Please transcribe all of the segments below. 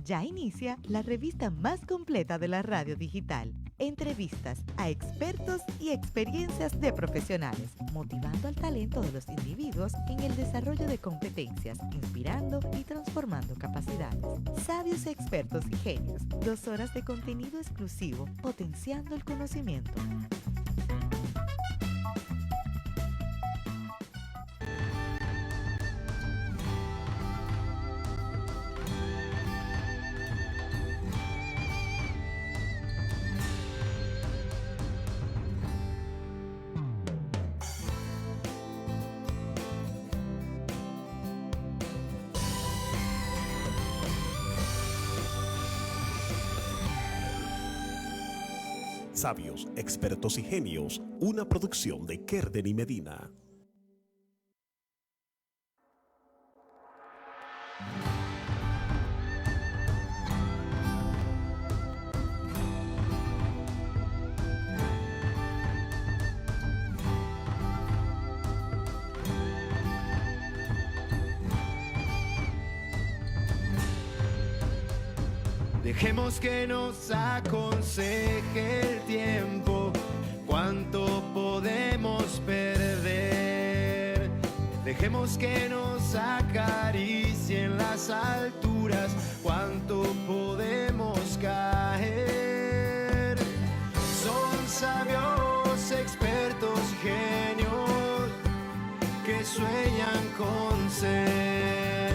Ya inicia la revista más completa de la radio digital. Entrevistas a expertos y experiencias de profesionales, motivando al talento de los individuos en el desarrollo de competencias, inspirando y transformando capacidades. Sabios expertos y genios. 2 horas de contenido exclusivo, potenciando el conocimiento. Sabios, expertos y genios, una producción de Kerden y Medina. Dejemos que nos aconseje el tiempo, cuánto podemos perder. Dejemos que nos acaricien las alturas, cuánto podemos caer. Son sabios, expertos, genios que sueñan con ser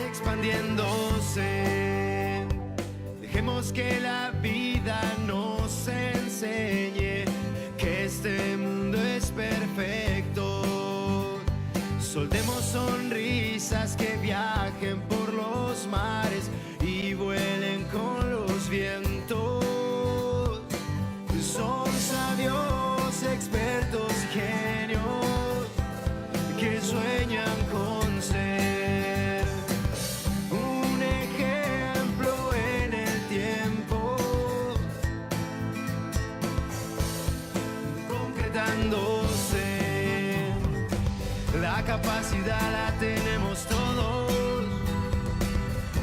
expandiéndose. Dejemos que la vida nos enseñe que este mundo es perfecto. Soltemos sonrisas que viajen por los mares y vuelen con los vientos. Son sabios, expertos, genios que sueñan con ser un ejemplo en el tiempo, concretándose. La capacidad la tenemos todos,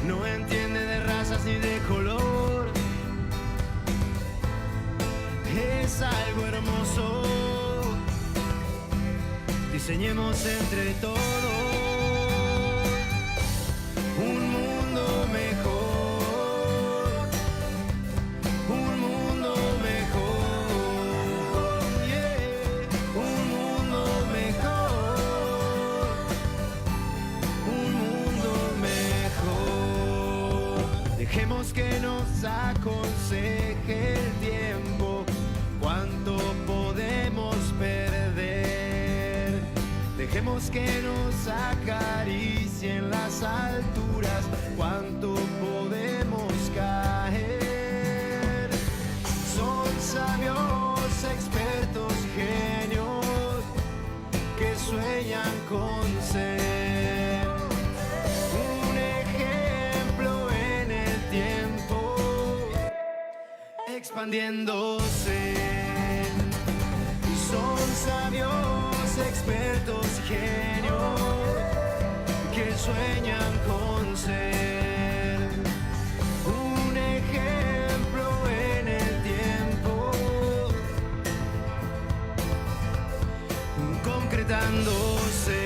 no entiende de razas ni de color. Es algo hermoso, diseñemos entre todos un mundo mejor, un mundo mejor, yeah. Un mundo mejor, un mundo mejor. Dejemos que nos aconseje el tiempo, cuánto podemos perder. Dejemos que nos acaricien las alturas, cuánto podemos caer. Son sabios, expertos, genios que sueñan con ser un ejemplo en el tiempo, expandiéndose. Son sabios, expertos, genios que sueñan con ser un ejemplo en el tiempo, concretándose.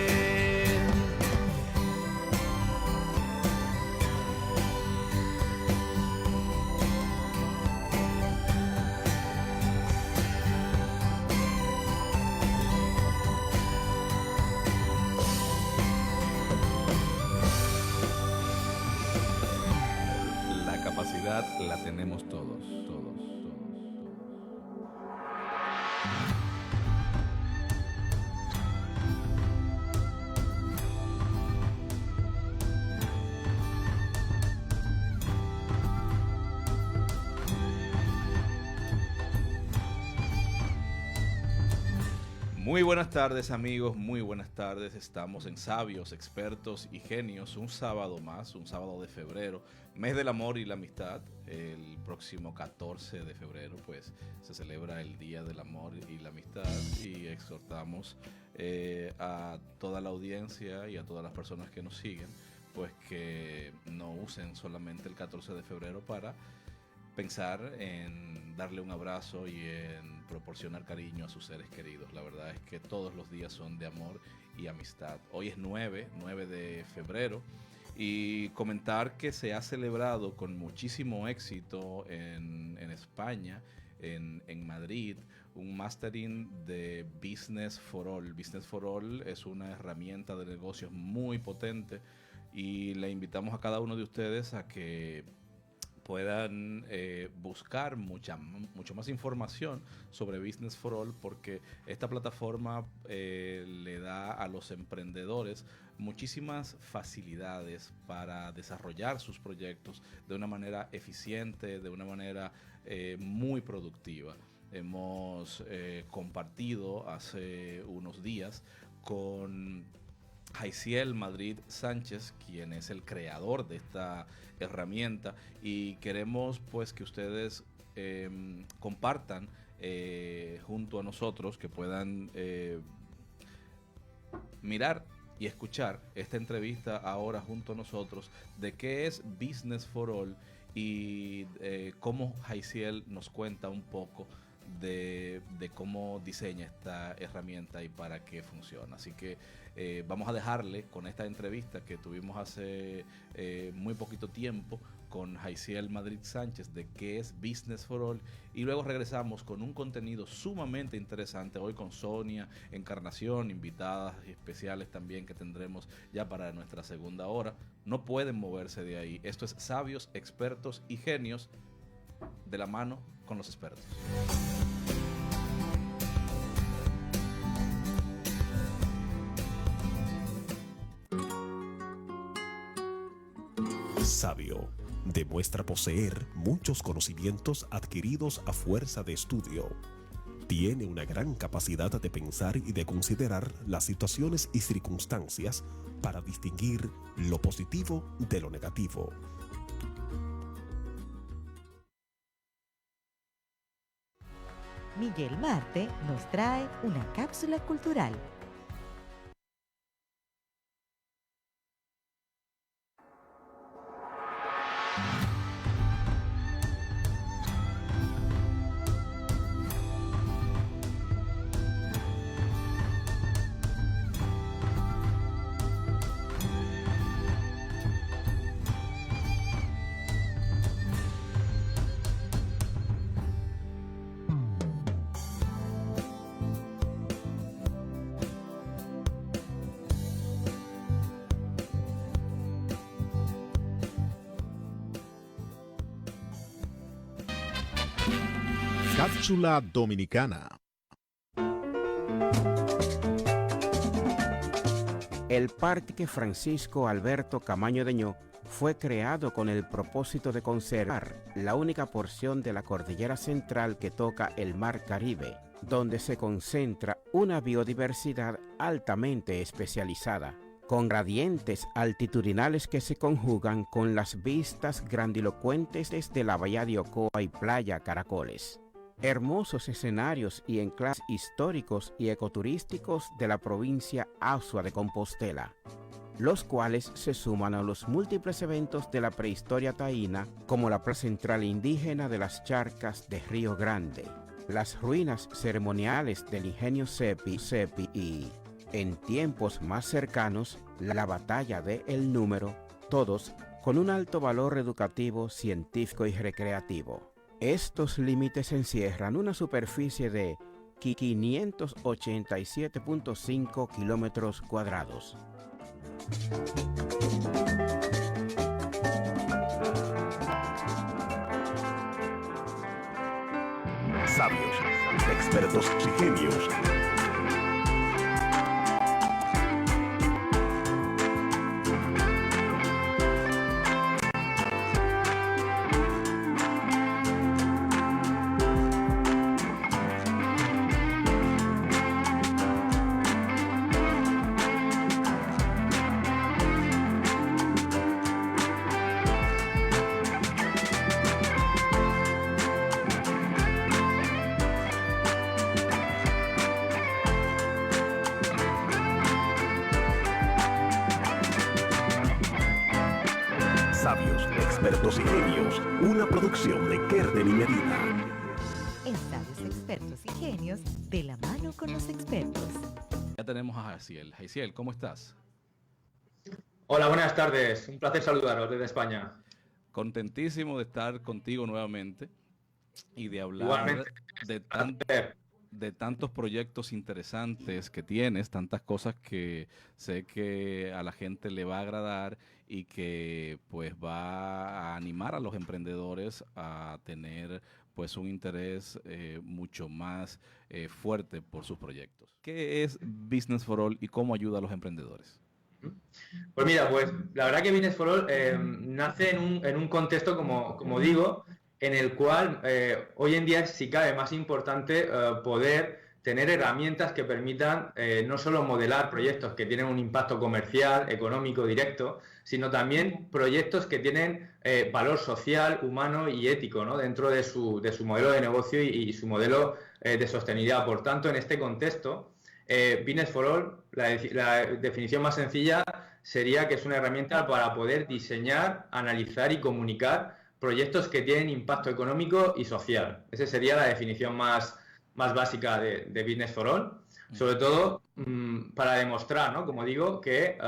La tenemos todos, todos, todos. Muy buenas tardes amigos, muy buenas tardes. Estamos en Sabios, Expertos y Genios, un sábado más, un sábado de febrero, mes del amor y la amistad. El próximo 14 de febrero pues se celebra el Día del Amor y la Amistad y exhortamos a toda la audiencia y a todas las personas que nos siguen pues que no usen solamente el 14 de febrero para pensar en darle un abrazo y en proporcionar cariño a sus seres queridos. La verdad es que todos los días son de amor y amistad. Hoy es 9 de febrero y comentar que se ha celebrado con muchísimo éxito en España, en Madrid, un mastering de Business for All. Business for All es una herramienta de negocios muy potente y le invitamos a cada uno de ustedes a que puedan buscar mucho más información sobre Business for All, porque esta plataforma le da a los emprendedores muchísimas facilidades para desarrollar sus proyectos de una manera eficiente, de una manera muy productiva. Hemos compartido hace unos días con Jaiciel Madrid Sánchez, quien es el creador de esta herramienta, y queremos pues que ustedes compartan junto a nosotros, que puedan mirar y escuchar esta entrevista ahora junto a nosotros de qué es Business for All y cómo Jaiciel nos cuenta un poco de cómo diseña esta herramienta y para qué funciona. Así que vamos a dejarle con esta entrevista que tuvimos hace muy poquito tiempo con Jaiciel Madrid Sánchez de qué es Business for All, y luego regresamos con un contenido sumamente interesante hoy con Sonia Encarnación, invitadas especiales también que tendremos ya para nuestra segunda hora. No pueden moverse de ahí. Esto es Sabios, Expertos y Genios, de la mano con los expertos. Sabio demuestra poseer muchos conocimientos adquiridos a fuerza de estudio. Tiene una gran capacidad de pensar y de considerar las situaciones y circunstancias para distinguir lo positivo de lo negativo. Miguel Marte nos trae una cápsula cultural. Cápsula Dominicana. El Parque Francisco Alberto Camaño Deñó fue creado con el propósito de conservar la única porción de la cordillera central que toca el Mar Caribe, donde se concentra una biodiversidad altamente especializada, con gradientes altitudinales que se conjugan con las vistas grandilocuentes desde la Bahía de Ocoa y Playa Caracoles. Hermosos escenarios y enclaves históricos y ecoturísticos de la provincia Azua de Compostela, los cuales se suman a los múltiples eventos de la prehistoria taína, como la Plaza Central Indígena de las Charcas de Río Grande, las ruinas ceremoniales del Ingenio Cepi y, en tiempos más cercanos, la Batalla de El Número, todos con un alto valor educativo, científico y recreativo. Estos límites encierran una superficie de 587.5 kilómetros cuadrados. Sabios, expertos y genios. Sabios, expertos y genios, una producción de Kerden y Medina. En Sabios, Expertos y Genios, de la mano con los expertos. Ya tenemos a Jaiciel. Jaiciel, ¿cómo estás? Hola, buenas tardes. Un placer saludaros desde España. Contentísimo de estar contigo nuevamente y de hablar Igualmente. de tantos proyectos interesantes que tienes, tantas cosas que sé que a la gente le va a agradar y que pues va a animar a los emprendedores a tener pues un interés mucho más fuerte por sus proyectos. ¿Qué es Business for All y cómo ayuda a los emprendedores? Pues mira, pues la verdad que Business for All nace en un contexto, como digo, en el cual hoy en día es, si cabe, más importante poder tener herramientas que permitan no solo modelar proyectos que tienen un impacto comercial, económico, directo, sino también proyectos que tienen valor social, humano y ético, ¿no?, dentro de su modelo de negocio y su modelo de sostenibilidad. Por tanto, en este contexto, Business for All, la definición más sencilla sería que es una herramienta para poder diseñar, analizar y comunicar proyectos que tienen impacto económico y social. Esa sería la definición más básica de Business for All, sobre todo para demostrar, ¿no?, como digo, que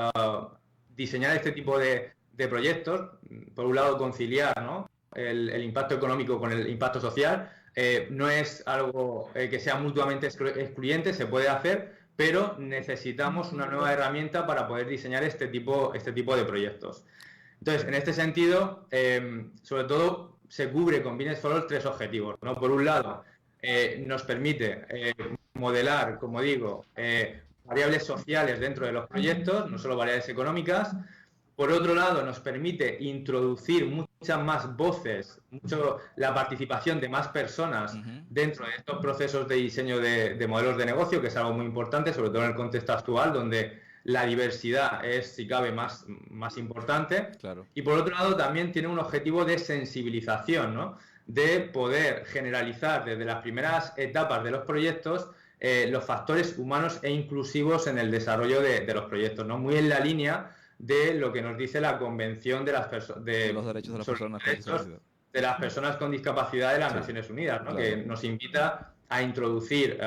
diseñar este tipo de proyectos, por un lado conciliar, ¿no?, el impacto económico con el impacto social, no es algo que sea mutuamente excluyente, se puede hacer, pero necesitamos una nueva herramienta para poder diseñar este tipo de proyectos. Entonces, en este sentido, sobre todo se cubre con Business for All tres objetivos, ¿no? Por un lado, nos permite modelar, como digo, variables sociales dentro de los proyectos, no solo variables económicas. Por otro lado, nos permite introducir muchas más voces, la participación de más personas dentro de estos procesos de diseño de modelos de negocio, que es algo muy importante, sobre todo en el contexto actual, donde la diversidad es, si cabe, más importante. Claro. Y por otro lado, también tiene un objetivo de sensibilización, ¿no?, de poder generalizar desde las primeras etapas de los proyectos los factores humanos e inclusivos en el desarrollo de los proyectos, ¿no?, muy en la línea de lo que nos dice la Convención de los Derechos de las Personas con Discapacidad de las Personas con Discapacidad de las Naciones Unidas, ¿no?, claro, que nos invita a introducir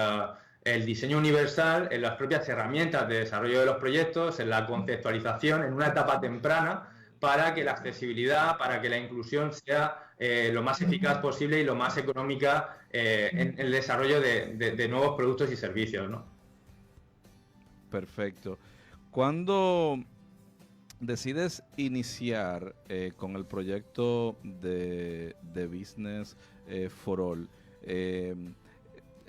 el diseño universal en las propias herramientas de desarrollo de los proyectos, en la conceptualización, en una etapa temprana, para que la accesibilidad, para que la inclusión sea lo más eficaz posible y lo más económica en el desarrollo de nuevos productos y servicios, ¿no? Perfecto. ¿Cuándo decides iniciar con el proyecto de Business for All?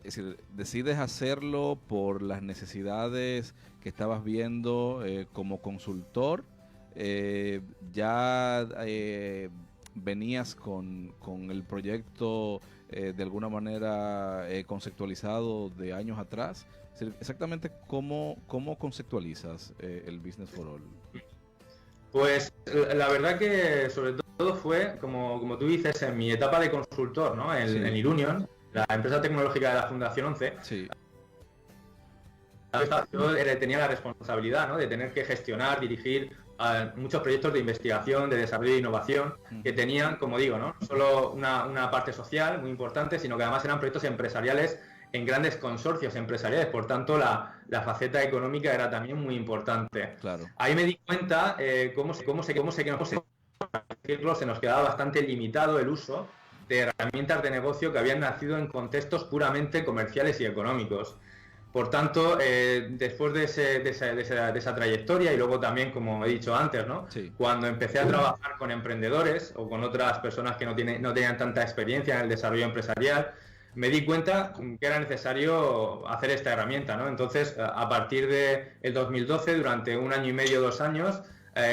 Es decir, ¿decides hacerlo por las necesidades que estabas viendo como consultor? ¿Ya venías con el proyecto de alguna manera conceptualizado de años atrás? Es decir, exactamente cómo conceptualizas el Business for All. Pues la verdad que sobre todo fue, como tú dices, en mi etapa de consultor, ¿no?, en Irunion, la empresa tecnológica de la Fundación 11. Sí. Yo tenía la responsabilidad, ¿no?, de tener que gestionar, dirigir muchos proyectos de investigación, de desarrollo e innovación que tenían, como digo, no solo una parte social muy importante, sino que además eran proyectos empresariales en grandes consorcios empresariales. Por tanto, la faceta económica era también muy importante. Claro. Ahí me di cuenta cómo se nos quedaba bastante limitado el uso de herramientas de negocio que habían nacido en contextos puramente comerciales y económicos. Por tanto, después de esa trayectoria, y luego también, como he dicho antes, ¿no?, sí, cuando empecé a trabajar con emprendedores o con otras personas que no tenían tanta experiencia en el desarrollo empresarial, me di cuenta que era necesario hacer esta herramienta, ¿no? Entonces, a partir del 2012, durante 1 año y medio, 2 años,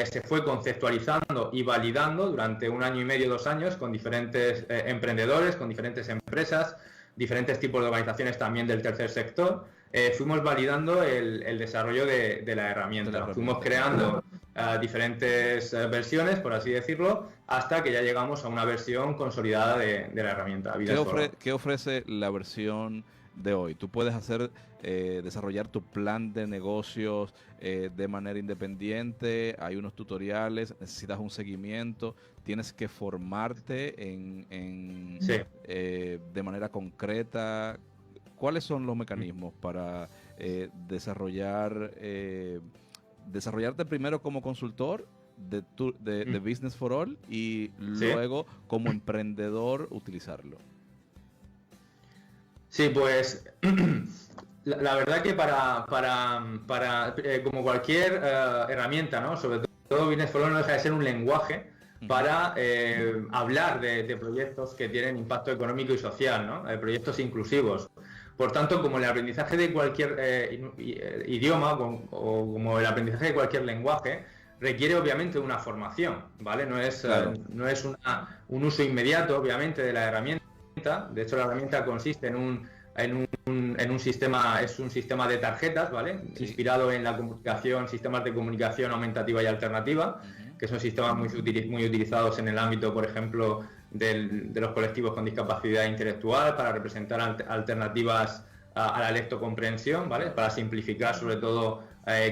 se fue conceptualizando y validando durante 1 año y medio, 2 años con diferentes emprendedores, con diferentes empresas, diferentes tipos de organizaciones también del tercer sector. Fuimos validando el desarrollo de la herramienta. Fuimos creando diferentes versiones, por así decirlo, hasta que ya llegamos a una versión consolidada de la herramienta. ¿Qué ofrece la versión de hoy. Tú puedes desarrollar tu plan de negocios de manera independiente, hay unos tutoriales, necesitas un seguimiento, tienes que formarte Sí. de manera concreta. ¿Cuáles son los mecanismos para desarrollarte primero como consultor de Business for All y luego como emprendedor utilizarlo? Sí, pues la verdad que como cualquier herramienta, ¿no? Sobre todo Business for All no deja de ser un lenguaje para hablar de proyectos que tienen impacto económico y social, ¿no? Proyectos inclusivos. Por tanto, como el aprendizaje de cualquier idioma o como el aprendizaje de cualquier lenguaje, requiere obviamente una formación, ¿vale? No es un uso inmediato, obviamente, de la herramienta. De hecho, la herramienta consiste en un sistema, es un sistema de tarjetas, ¿vale? Sí. Inspirado en la comunicación, sistemas de comunicación aumentativa y alternativa, que son sistemas muy utilizados en el ámbito, por ejemplo, de los colectivos con discapacidad intelectual para representar alternativas a la lectocomprensión, ¿vale? Para simplificar sobre todo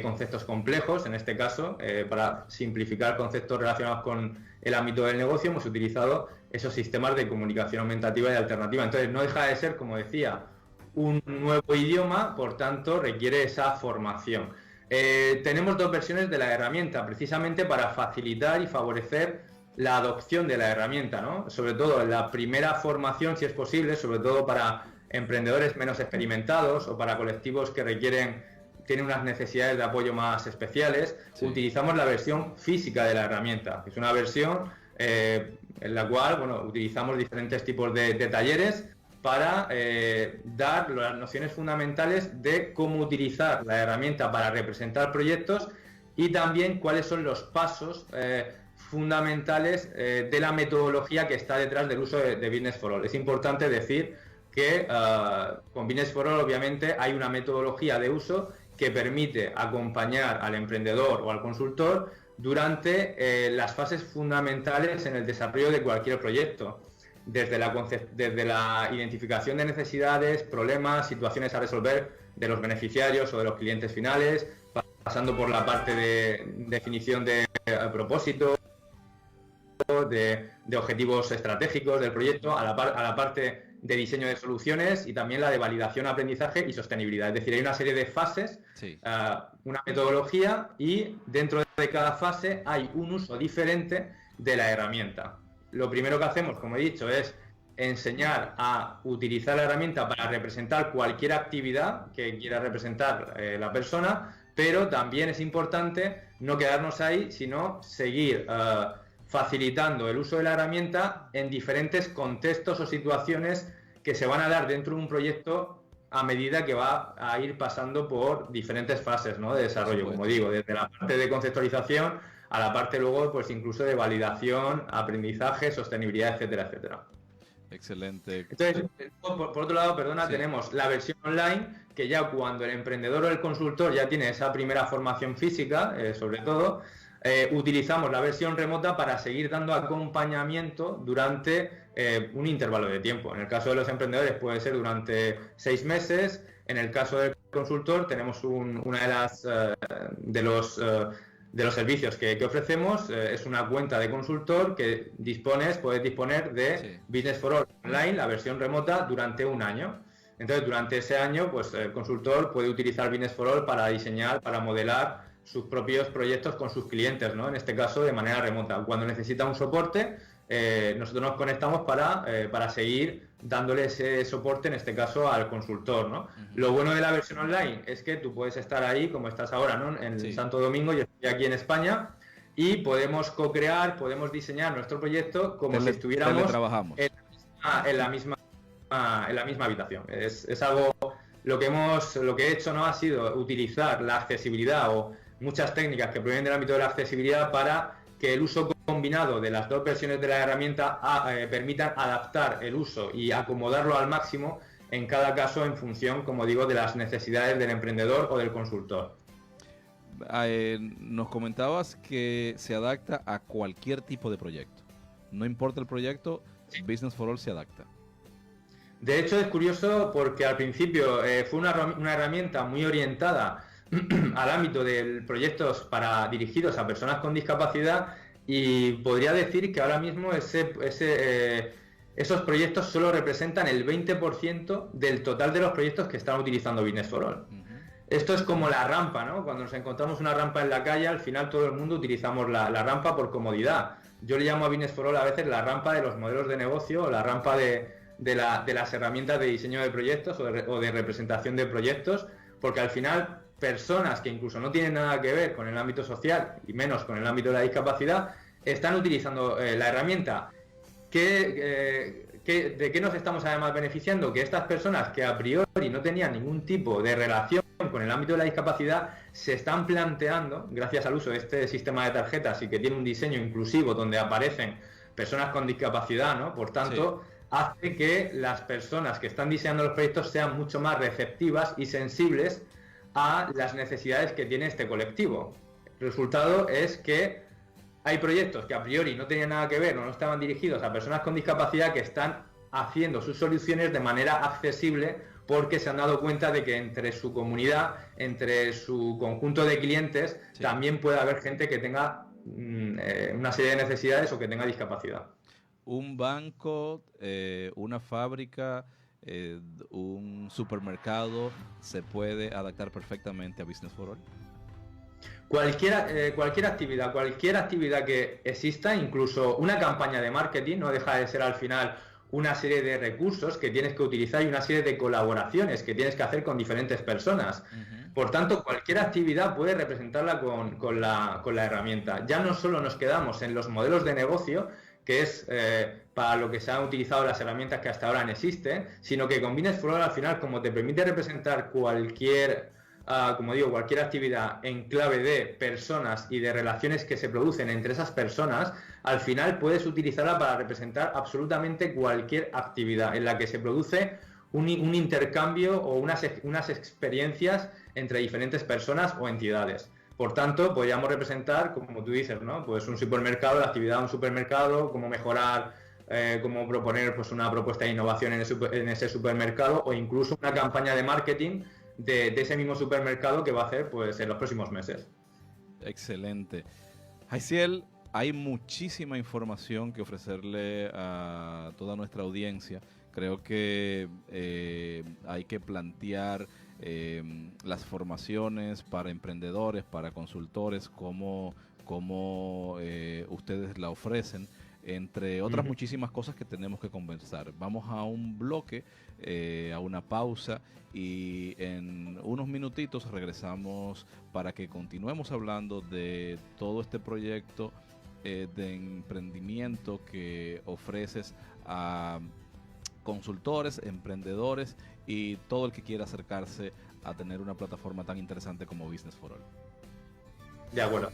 conceptos complejos, en este caso, para simplificar conceptos relacionados con el ámbito del negocio, hemos utilizado esos sistemas de comunicación aumentativa y alternativa. Entonces, no deja de ser, como decía, un nuevo idioma, por tanto, requiere esa formación. Tenemos dos versiones de la herramienta, precisamente para facilitar y favorecer la adopción de la herramienta, ¿no? Sobre todo en la primera formación, si es posible, sobre todo para emprendedores menos experimentados o para colectivos que tienen unas necesidades de apoyo más especiales, sí. Utilizamos la versión física de la herramienta. Es una versión en la cual, bueno, utilizamos diferentes tipos de talleres para dar las nociones fundamentales de cómo utilizar la herramienta para representar proyectos y también cuáles son los pasos fundamentales de la metodología que está detrás del uso de Business for All. Es importante decir que con Business for All obviamente hay una metodología de uso que permite acompañar al emprendedor o al consultor durante las fases fundamentales en el desarrollo de cualquier proyecto, desde la identificación de necesidades, problemas, situaciones a resolver de los beneficiarios o de los clientes finales, pasando por la parte de definición de propósito, de objetivos estratégicos del proyecto, a la parte de diseño de soluciones y también la de validación, aprendizaje y sostenibilidad. Es decir, hay una serie de fases, sí. Una metodología y dentro de cada fase hay un uso diferente de la herramienta. Lo primero que hacemos, como he dicho, es enseñar a utilizar la herramienta para representar cualquier actividad que quiera representar la persona, pero también es importante no quedarnos ahí, sino seguir facilitando el uso de la herramienta en diferentes contextos o situaciones que se van a dar dentro de un proyecto a medida que va a ir pasando por diferentes fases, ¿no? De desarrollo, como digo, desde la parte de conceptualización a la parte luego, pues incluso de validación, aprendizaje, sostenibilidad, etcétera, etcétera. Excelente. Entonces, por otro lado, perdona, sí. Tenemos la versión online, que ya cuando el emprendedor o el consultor ya tiene esa primera formación física, sobre todo, utilizamos la versión remota para seguir dando acompañamiento durante un intervalo de tiempo. En el caso de los emprendedores puede ser durante 6 meses. En el caso del consultor tenemos una de los servicios que ofrecemos, es una cuenta de consultor que puedes disponer de sí. Business for All online, la versión remota, durante un año. Entonces, durante ese año, pues el consultor puede utilizar Business for All para diseñar, para modelar sus propios proyectos con sus clientes, ¿no? En este caso, de manera remota. Cuando necesita un soporte, nosotros nos conectamos para seguir dándole ese soporte, en este caso, al consultor, ¿no? Lo bueno de la versión online es que tú puedes estar ahí, como estás ahora, ¿no? En sí. Santo Domingo, yo estoy aquí en España, y podemos co-crear, podemos diseñar nuestro proyecto como si estuviéramos en la misma habitación. Es algo, lo que he hecho, ¿no? Ha sido utilizar la accesibilidad o muchas técnicas que provienen del ámbito de la accesibilidad para que el uso combinado de las dos versiones de la herramienta permitan adaptar el uso y acomodarlo al máximo en cada caso en función, como digo, de las necesidades del emprendedor o del consultor. Nos comentabas que se adapta a cualquier tipo de proyecto. No importa el proyecto, sí. Business for All se adapta. De hecho, es curioso porque al principio fue una herramienta muy orientada al ámbito de proyectos dirigidos a personas con discapacidad, y podría decir que ahora mismo esos proyectos solo representan el 20% del total de los proyectos que están utilizando Business for All. Esto es como la rampa, ¿no? Cuando nos encontramos una rampa en la calle, al final todo el mundo utilizamos la rampa por comodidad. Yo le llamo a Business for All a veces la rampa de los modelos de negocio, o la rampa de las herramientas de diseño de proyectos o de representación de proyectos, porque al final personas que incluso no tienen nada que ver con el ámbito social y menos con el ámbito de la discapacidad están utilizando la herramienta. ¿De qué nos estamos además beneficiando? Que estas personas que a priori no tenían ningún tipo de relación con el ámbito de la discapacidad se están planteando, gracias al uso de este sistema de tarjetas y que tiene un diseño inclusivo donde aparecen personas con discapacidad, ¿no? Por tanto, hace que las personas que están diseñando los proyectos sean mucho más receptivas y sensibles a las necesidades que tiene este colectivo. El resultado es que hay proyectos que a priori no tenían nada que ver o no estaban dirigidos a personas con discapacidad que están haciendo sus soluciones de manera accesible, porque se han dado cuenta de que entre su comunidad, entre su conjunto de clientes, también puede haber gente que tenga una serie de necesidades o que tenga discapacidad. Un banco, una fábrica, un supermercado se puede adaptar perfectamente a Business for All. Cualquier actividad que exista, incluso una campaña de marketing, no deja de ser al final una serie de recursos que tienes que utilizar y una serie de colaboraciones que tienes que hacer con diferentes personas. Por tanto, cualquier actividad puede representarla con la herramienta. Ya no solo nos quedamos en los modelos de negocio, que es para lo que se han utilizado las herramientas que hasta ahora no existen, sino que con Business for All al final, como te permite representar cualquier actividad en clave de personas y de relaciones que se producen entre esas personas, al final puedes utilizarla para representar absolutamente cualquier actividad en la que se produce un intercambio o unas experiencias entre diferentes personas o entidades. Por tanto, podríamos representar, como tú dices, ¿no? Pues un supermercado, la actividad de un supermercado, cómo mejorar, cómo proponer pues una propuesta de innovación en ese supermercado, o incluso una campaña de marketing de ese mismo supermercado que va a hacer pues en los próximos meses. Excelente. Jaiciel, hay muchísima información que ofrecerle a toda nuestra audiencia. Creo que hay que plantear las formaciones para emprendedores, para consultores, como ustedes la ofrecen, entre otras muchísimas cosas que tenemos que conversar. Vamos a un bloque, a una pausa, y en unos minutitos regresamos para que continuemos hablando de todo este proyecto de emprendimiento que ofreces a consultores, emprendedores y todo el que quiera acercarse a tener una plataforma tan interesante como Business for All. De acuerdo.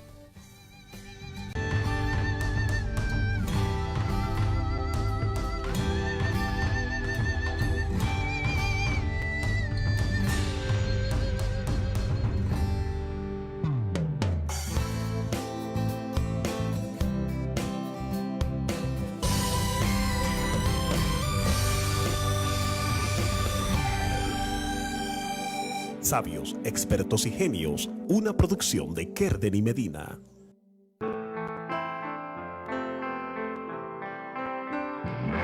Sabios, expertos y genios, una producción de Kerden y Medina.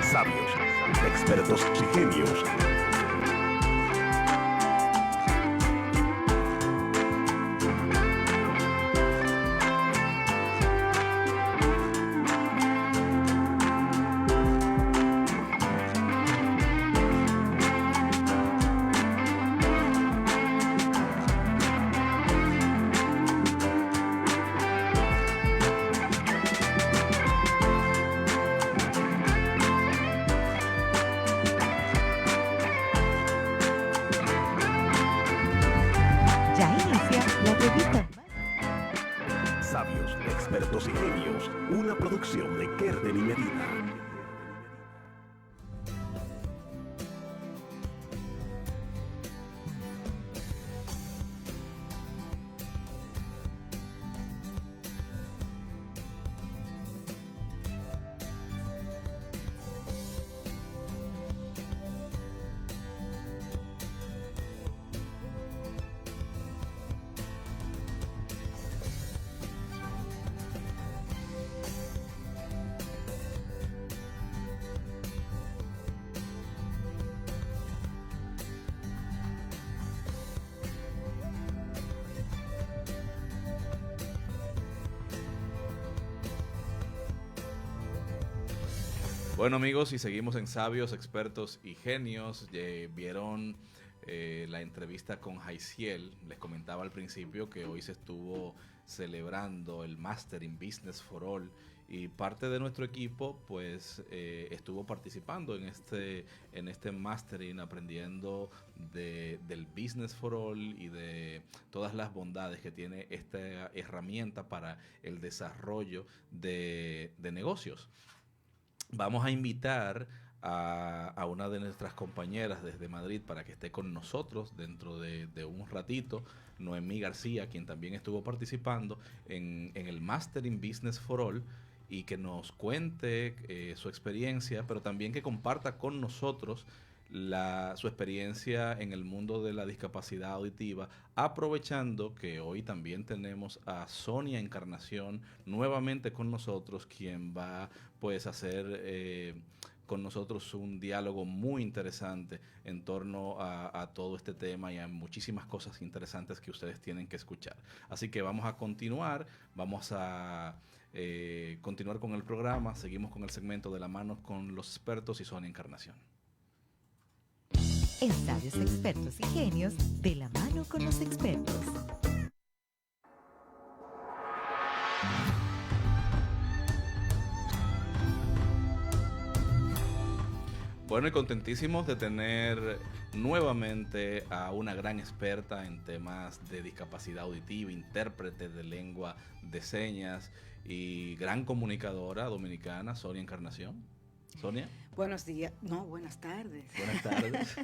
Sabios, expertos y genios. Sabios, expertos y genios, una producción de Kerden y Medina. Bueno amigos, y seguimos en Sabios, Expertos y Genios. Vieron la entrevista con Jaiciel. Les comentaba al principio que hoy se estuvo celebrando el Master in Business for All y parte de nuestro equipo pues estuvo participando en este Mastering, aprendiendo del Business for All y de todas las bondades que tiene esta herramienta para el desarrollo de negocios. Vamos a invitar a una de nuestras compañeras desde Madrid para que esté con nosotros dentro de un ratito, Noemí García, quien también estuvo participando en el Master in Business for All, y que nos cuente su experiencia, pero también que comparta con nosotros su experiencia en el mundo de la discapacidad auditiva, aprovechando que hoy también tenemos a Sonia Encarnación nuevamente con nosotros, quien va pues a hacer con nosotros un diálogo muy interesante en torno a todo este tema y a muchísimas cosas interesantes que ustedes tienen que escuchar. Así que vamos a continuar, vamos a continuar con el programa, seguimos con el segmento de la mano con los expertos y Sonia Encarnación. En Sabios, Expertos y Genios, de la mano con los expertos. Bueno, y contentísimos de tener nuevamente a una gran experta en temas de discapacidad auditiva, intérprete de lengua de señas y gran comunicadora dominicana, Sonia Encarnación. Sonia. Buenos días, no, buenas tardes. Buenas tardes.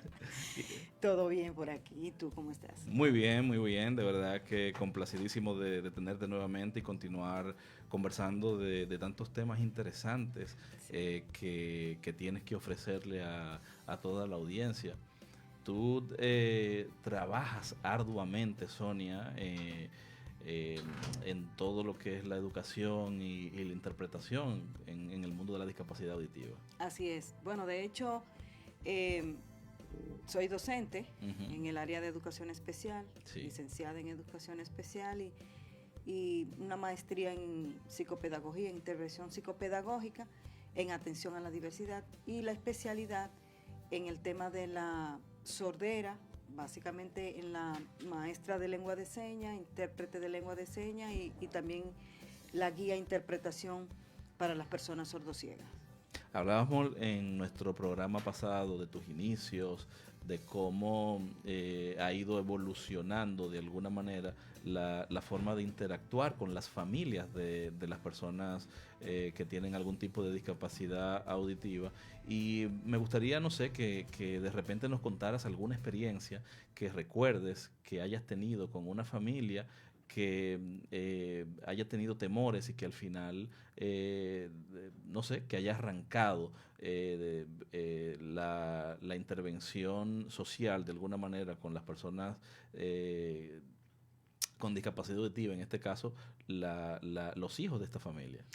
Todo bien por aquí, ¿y tú cómo estás? Muy bien, de verdad que complacidísimo de tenerte nuevamente y continuar conversando de tantos temas interesantes que tienes que ofrecerle a toda la audiencia. Tú trabajas arduamente, Sonia, en todo lo que es la educación y la interpretación en el mundo de la discapacidad auditiva. Así es. Bueno, de hecho, soy docente en el área de educación especial, licenciada en educación especial y una maestría en psicopedagogía, en intervención psicopedagógica, en atención a la diversidad y la especialidad en el tema de la sordera, básicamente en la maestra de lengua de señas, intérprete de lengua de señas y también la guía interpretación para las personas sordociegas. Hablábamos en nuestro programa pasado de tus inicios, de cómo ha ido evolucionando de alguna manera la forma de interactuar con las familias de las personas que tienen algún tipo de discapacidad auditiva. Y me gustaría, no sé, que de repente nos contaras alguna experiencia que recuerdes que hayas tenido con una familia que haya tenido temores y que al final, no sé, que haya arrancado la intervención social de alguna manera con las personas con discapacidad auditiva, en este caso los hijos de esta familia.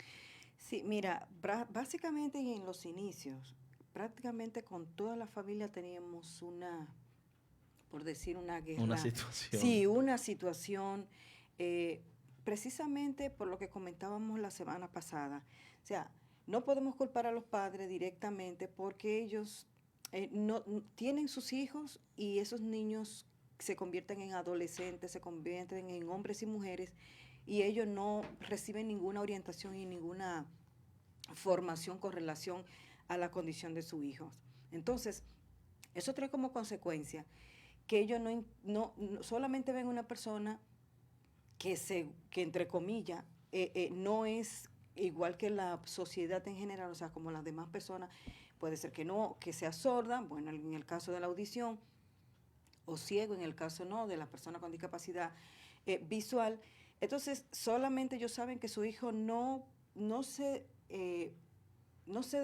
Sí, mira, básicamente en los inicios, prácticamente con toda la familia teníamos por decir una guerra. Una situación. Sí, una situación, precisamente por lo que comentábamos la semana pasada. O sea, no podemos culpar a los padres directamente porque ellos no tienen sus hijos y esos niños se convierten en adolescentes, se convierten en hombres y mujeres y ellos no reciben ninguna orientación y ninguna formación con relación a la condición de sus hijos. Entonces, eso trae como consecuencia que ellos no solamente ven una persona que entre comillas, no es igual que la sociedad en general, o sea, como las demás personas, puede ser que sea sorda, bueno, en el caso de la audición, o ciego, en el caso de la persona con discapacidad visual. Entonces, solamente ellos saben que su hijo no se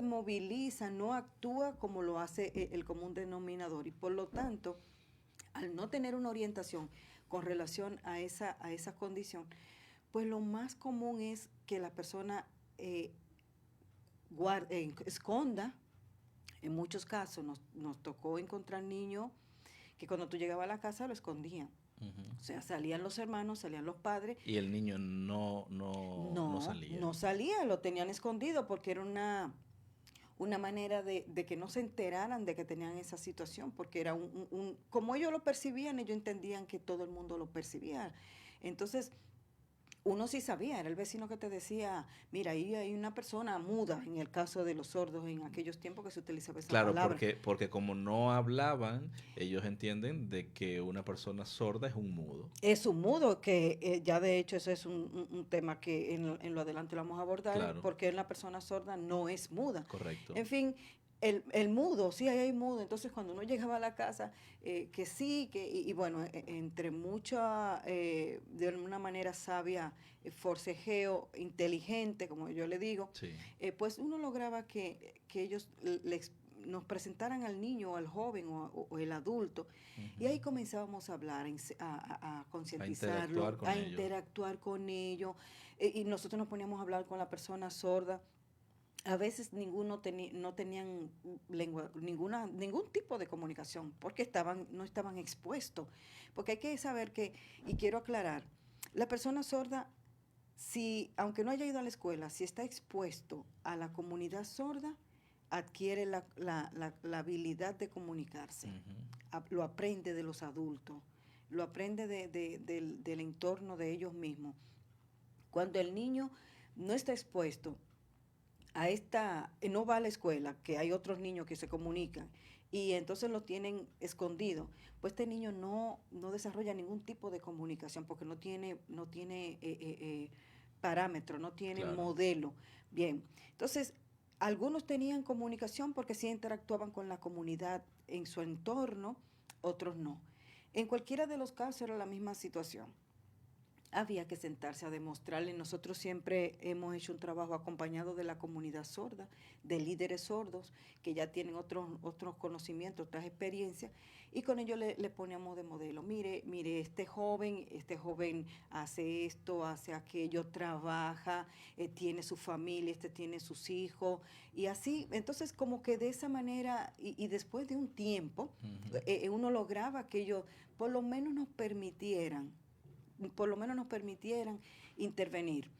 moviliza, no actúa como lo hace el común denominador, y por lo tanto, al no tener una orientación con relación a esa condición, pues lo más común es que la persona esconda. En muchos casos nos tocó encontrar niños que cuando tú llegabas a la casa lo escondían. Uh-huh. O sea, salían los hermanos, salían los padres. Y el niño no salía. No salía, lo tenían escondido porque era una manera de que no se enteraran de que tenían esa situación, porque era como ellos lo percibían, ellos entendían que todo el mundo lo percibía. Entonces, uno sí sabía, era el vecino que te decía, mira, ahí hay una persona muda, en el caso de los sordos, en aquellos tiempos que se utilizaba esa palabra. Claro, porque como no hablaban, ellos entienden de que una persona sorda es un mudo. Es un mudo, que ya de hecho ese es un tema que en lo adelante lo vamos a abordar, Claro. porque la persona sorda no es muda. Correcto. En fin, el mudo, sí, ahí hay mudo. Entonces, cuando uno llegaba a la casa, que sí, y bueno, entre mucha, de una manera sabia, forcejeo, inteligente, como yo le digo, Sí. pues uno lograba que ellos nos presentaran al niño o al joven o el adulto, y ahí comenzábamos a hablar, a concientizarlo, interactuar con ellos. interactuar con ellos, y nosotros nos poníamos a hablar con la persona sorda. A veces no tenían ningún tipo de comunicación, porque no estaban expuestos. Porque hay que saber que, y quiero aclarar, la persona sorda, aunque no haya ido a la escuela, si está expuesto a la comunidad sorda, adquiere la habilidad de comunicarse. Lo aprende de los adultos, lo aprende del entorno de ellos mismos. Cuando el niño no está expuesto no va a la escuela, que hay otros niños que se comunican, y entonces lo tienen escondido, pues este niño no desarrolla ningún tipo de comunicación, porque no tiene parámetro, no tiene Claro. modelo. Bien, entonces, algunos tenían comunicación porque sí interactuaban con la comunidad en su entorno, otros no. En cualquiera de los casos era la misma situación. Había que sentarse a demostrarle. Nosotros siempre hemos hecho un trabajo acompañado de la comunidad sorda, de líderes sordos, que ya tienen otros conocimientos, otras experiencias, y con ellos le poníamos de modelo. Mire, este joven hace esto, hace aquello, trabaja, tiene su familia, tiene sus hijos, y así. Entonces, como que de esa manera, y después de un tiempo, uno lograba que ellos por lo menos nos permitieran intervenir,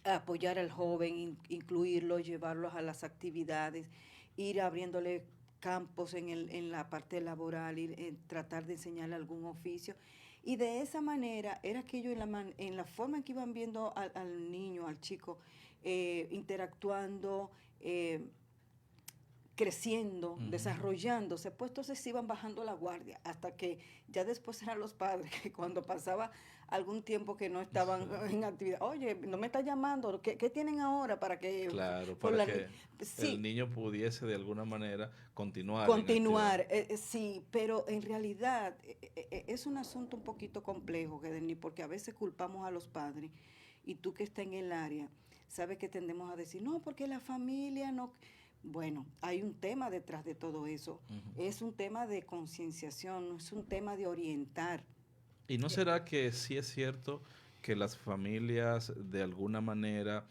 apoyar al joven, incluirlo, llevarlos a las actividades, ir abriéndole campos en la parte laboral, tratar de enseñarle algún oficio. Y de esa manera era que ellos en la forma en que iban viendo al niño, al chico, interactuando, creciendo, desarrollándose, pues entonces se iban bajando la guardia, hasta que ya después eran los padres que cuando pasaba algún tiempo que no estaban en actividad, oye, no me está llamando, ¿qué tienen ahora para que... Claro, para que sí, el niño pudiese de alguna manera continuar. Sí, pero en realidad es un asunto un poquito complejo, Gedenis, porque a veces culpamos a los padres, y tú que estás en el área, sabes que tendemos a decir, no, porque la familia no... Bueno, hay un tema detrás de todo eso. Es un tema de concienciación, es un tema de orientar. ¿Y no será que sí es cierto que las familias de alguna manera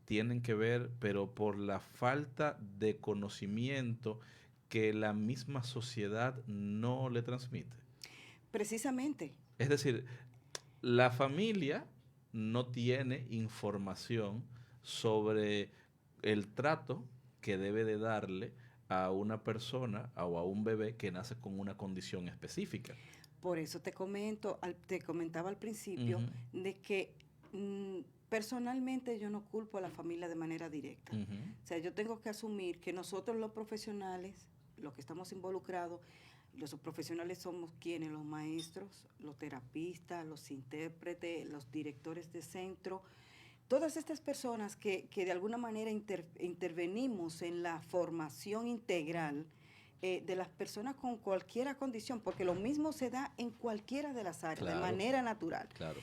tienen que ver, pero por la falta de conocimiento que la misma sociedad no le transmite? Precisamente. Es decir, la familia no tiene información sobre el trato que debe de darle a una persona o a un bebé que nace con una condición específica. Por eso te comentaba al principio de que personalmente yo no culpo a la familia de manera directa. O sea, yo tengo que asumir que nosotros los profesionales, los que estamos involucrados, los profesionales somos quienes, los maestros, los terapistas, los intérpretes, los directores de centro, todas estas personas que de alguna manera intervenimos en la formación integral de las personas con cualquier condición, porque lo mismo se da en cualquiera de las áreas, de manera natural. Claro.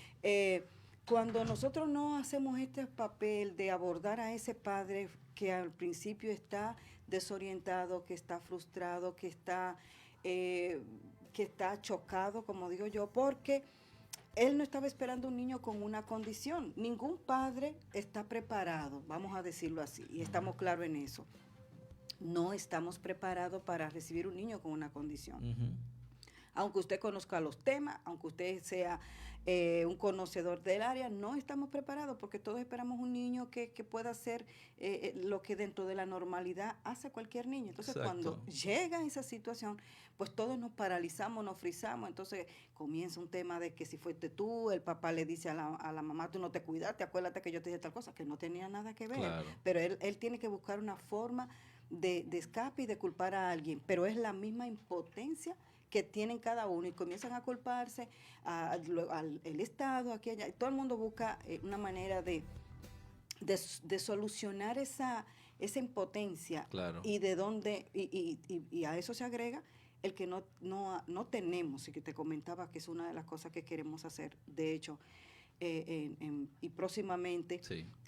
Cuando nosotros no hacemos este papel de abordar a ese padre que al principio está desorientado, que está frustrado, que está chocado, como digo yo, porque él no estaba esperando un niño con una condición. Ningún padre está preparado, vamos a decirlo así, y estamos claros en eso. No estamos preparados para recibir un niño con una condición. aunque usted conozca los temas, aunque usted sea un conocedor del área, no estamos preparados porque todos esperamos un niño que pueda hacer lo que dentro de la normalidad hace cualquier niño. Entonces, cuando llega esa situación, pues todos nos paralizamos, nos frizamos, entonces comienza un tema de que si fuiste tú, el papá le dice a la mamá, tú no te cuidaste, acuérdate que yo te dije tal cosa, que no tenía nada que ver, pero él tiene que buscar una forma de escape y de culpar a alguien, pero es la misma impotencia que tienen cada uno y comienzan a culparse al Estado, aquí allá, y todo el mundo busca una manera de solucionar esa impotencia y de dónde, y a eso se agrega el que no tenemos, y que te comentaba que es una de las cosas que queremos hacer, de hecho, y próximamente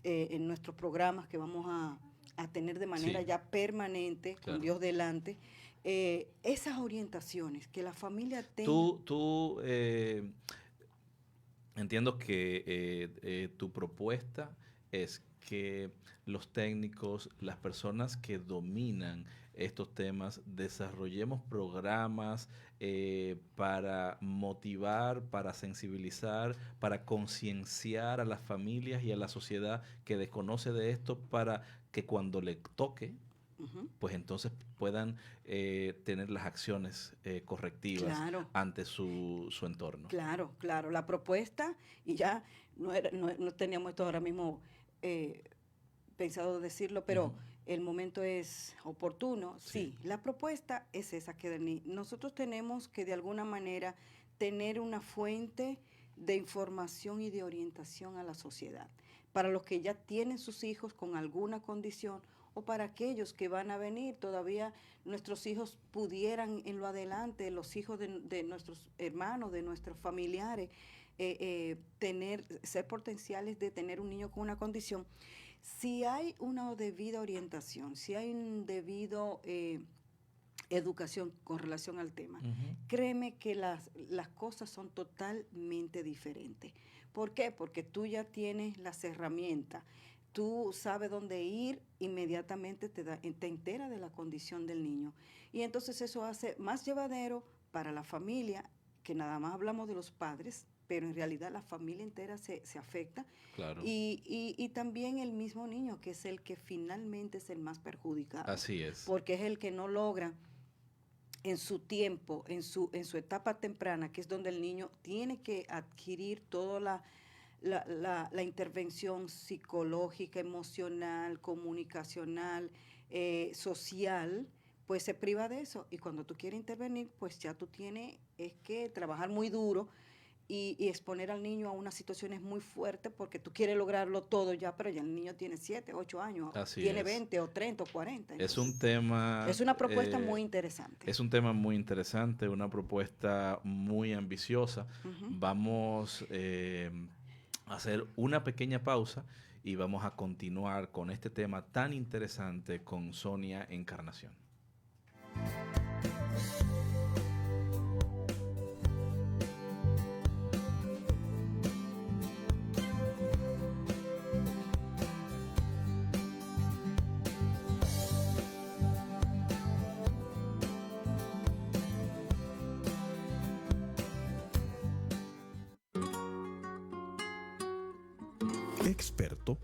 en nuestros programas que vamos a tener de manera ya permanente, con Dios delante, esas orientaciones que la familia tenga. Tú entiendo que tu propuesta es que los técnicos, las personas que dominan estos temas, desarrollemos programas para motivar, para sensibilizar, para concienciar a las familias y a la sociedad que desconoce de esto, para que cuando le toque, pues entonces puedan tener las acciones correctivas ante su entorno. Claro. La propuesta, y ya no teníamos esto ahora mismo pensado decirlo, pero el momento es oportuno. Sí, la propuesta es esa, que nosotros tenemos que de alguna manera tener una fuente de información y de orientación a la sociedad, para los que ya tienen sus hijos con alguna condición, o para aquellos que van a venir. Todavía nuestros hijos pudieran en lo adelante, los hijos de nuestros hermanos, de nuestros familiares, ser potenciales de tener un niño con una condición. Si hay una debida orientación, si hay un debido educación con relación al tema, créeme que las cosas son totalmente diferentes. ¿Por qué? Porque tú ya tienes las herramientas. Tú sabes dónde ir, inmediatamente te enteras de la condición del niño. Y entonces eso hace más llevadero para la familia, que nada más hablamos de los padres, pero en realidad la familia entera se afecta. Claro. Y también el mismo niño, que es el que finalmente es el más perjudicado. Así es. Porque es el que no logra en su tiempo, en su etapa temprana, que es donde el niño tiene que adquirir toda la intervención psicológica, emocional, comunicacional, social, pues se priva de eso. Y cuando tú quieres intervenir, pues ya tú tienes que trabajar muy duro y exponer al niño a unas situaciones muy fuertes, porque tú quieres lograrlo todo ya, pero ya el niño tiene 7, 8 años, tiene 20 o 30 o 40. Entonces, es un tema... Es una propuesta muy interesante. Es un tema muy interesante, una propuesta muy ambiciosa. Vamos a hacer una pequeña pausa y vamos a continuar con este tema tan interesante con Sonia Encarnación. Experto.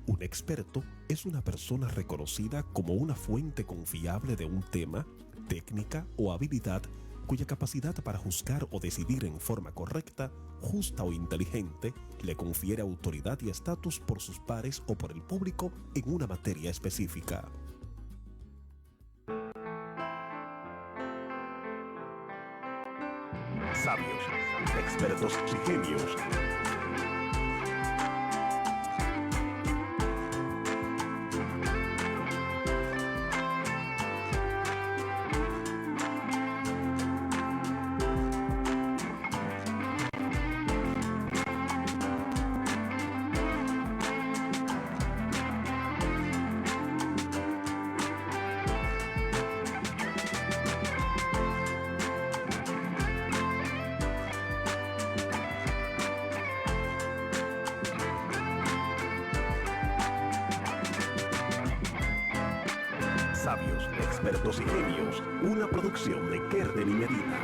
Un experto es una persona reconocida como una fuente confiable de un tema, técnica o habilidad cuya capacidad para juzgar o decidir en forma correcta, justa o inteligente le confiere autoridad y estatus por sus pares o por el público en una materia específica. Sabios, expertos y genios. Sabios, expertos y genios, una producción de Kerden y Medina.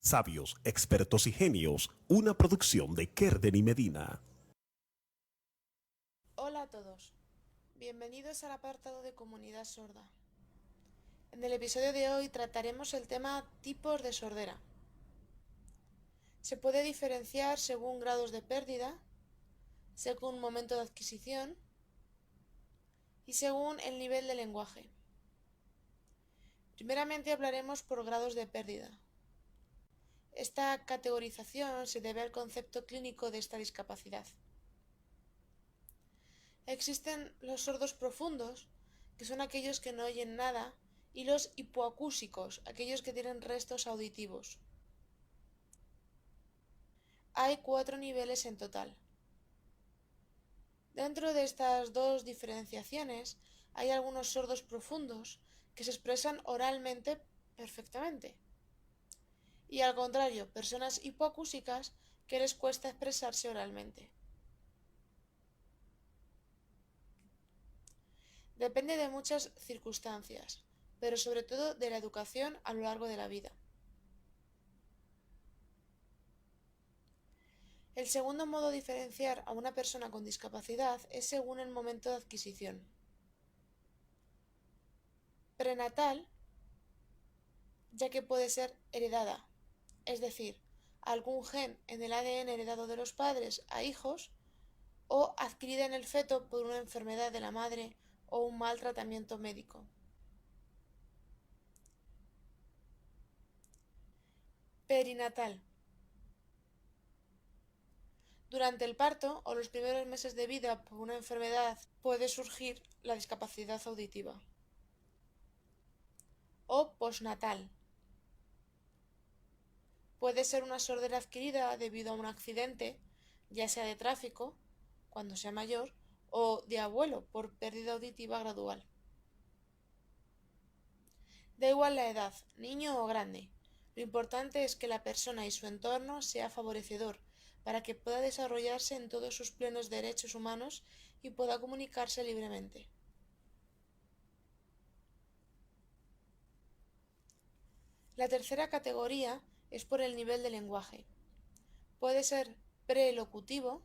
Sabios, expertos y genios, una producción de Kerden y Medina. Hola a todos, bienvenidos al apartado de Comunidad Sorda. En el episodio de hoy trataremos el tema tipos de sordera. Se puede diferenciar según grados de pérdida, según momento de adquisición y según el nivel de lenguaje. Primeramente hablaremos por grados de pérdida. Esta categorización se debe al concepto clínico de esta discapacidad. Existen los sordos profundos, que son aquellos que no oyen nada, y los hipoacúsicos, aquellos que tienen restos auditivos. Hay 4 niveles en total. Dentro de estas dos diferenciaciones hay algunos sordos profundos que se expresan oralmente perfectamente. Y al contrario, personas hipoacúsicas que les cuesta expresarse oralmente. Depende de muchas circunstancias, pero sobre todo de la educación a lo largo de la vida. El segundo modo de diferenciar a una persona con discapacidad es según el momento de adquisición. Prenatal, ya que puede ser heredada, es decir, algún gen en el ADN heredado de los padres a hijos, o adquirida en el feto por una enfermedad de la madre o un mal tratamiento médico. Perinatal. Durante el parto o los primeros meses de vida por una enfermedad puede surgir la discapacidad auditiva. O postnatal. Puede ser una sordera adquirida debido a un accidente, ya sea de tráfico, cuando sea mayor, o de abuelo por pérdida auditiva gradual. Da igual la edad, niño o grande. Lo importante es que la persona y su entorno sea favorecedor para que pueda desarrollarse en todos sus plenos derechos humanos y pueda comunicarse libremente. La tercera categoría es por el nivel de lenguaje. Puede ser prelocutivo,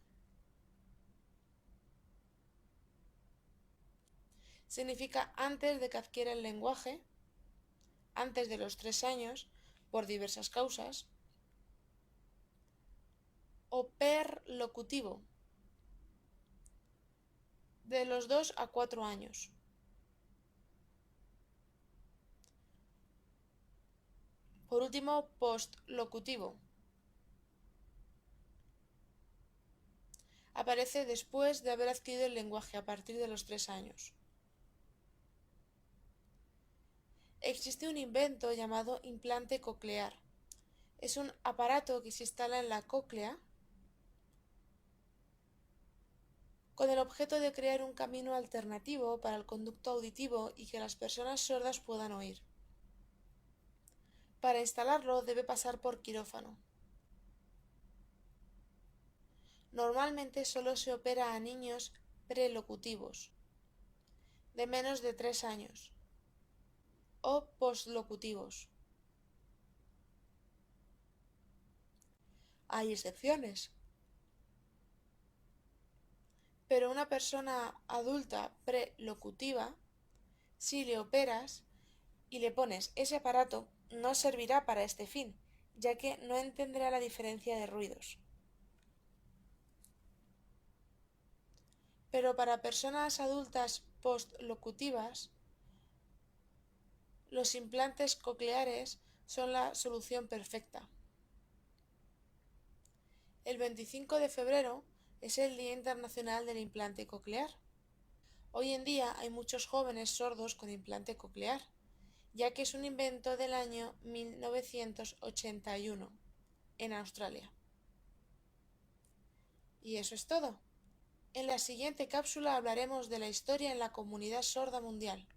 significa antes de que adquiera el lenguaje, antes de los 3 años, por diversas causas, o perlocutivo, de los 2 a 4 años. Por último, postlocutivo. Aparece después de haber adquirido el lenguaje a partir de los 3 años. Existe un invento llamado implante coclear. Es un aparato que se instala en la cóclea con el objeto de crear un camino alternativo para el conducto auditivo y que las personas sordas puedan oír. Para instalarlo debe pasar por quirófano. Normalmente solo se opera a niños prelocutivos, de menos de 3 años, o postlocutivos. Hay excepciones, pero una persona adulta prelocutiva, si le operas y le pones ese aparato, no servirá para este fin, ya que no entenderá la diferencia de ruidos. Pero para personas adultas postlocutivas, los implantes cocleares son la solución perfecta. El 25 de febrero es el Día Internacional del Implante Coclear. Hoy en día hay muchos jóvenes sordos con implante coclear, ya que es un invento del año 1981 en Australia. Y eso es todo. En la siguiente cápsula hablaremos de la historia en la comunidad sorda mundial.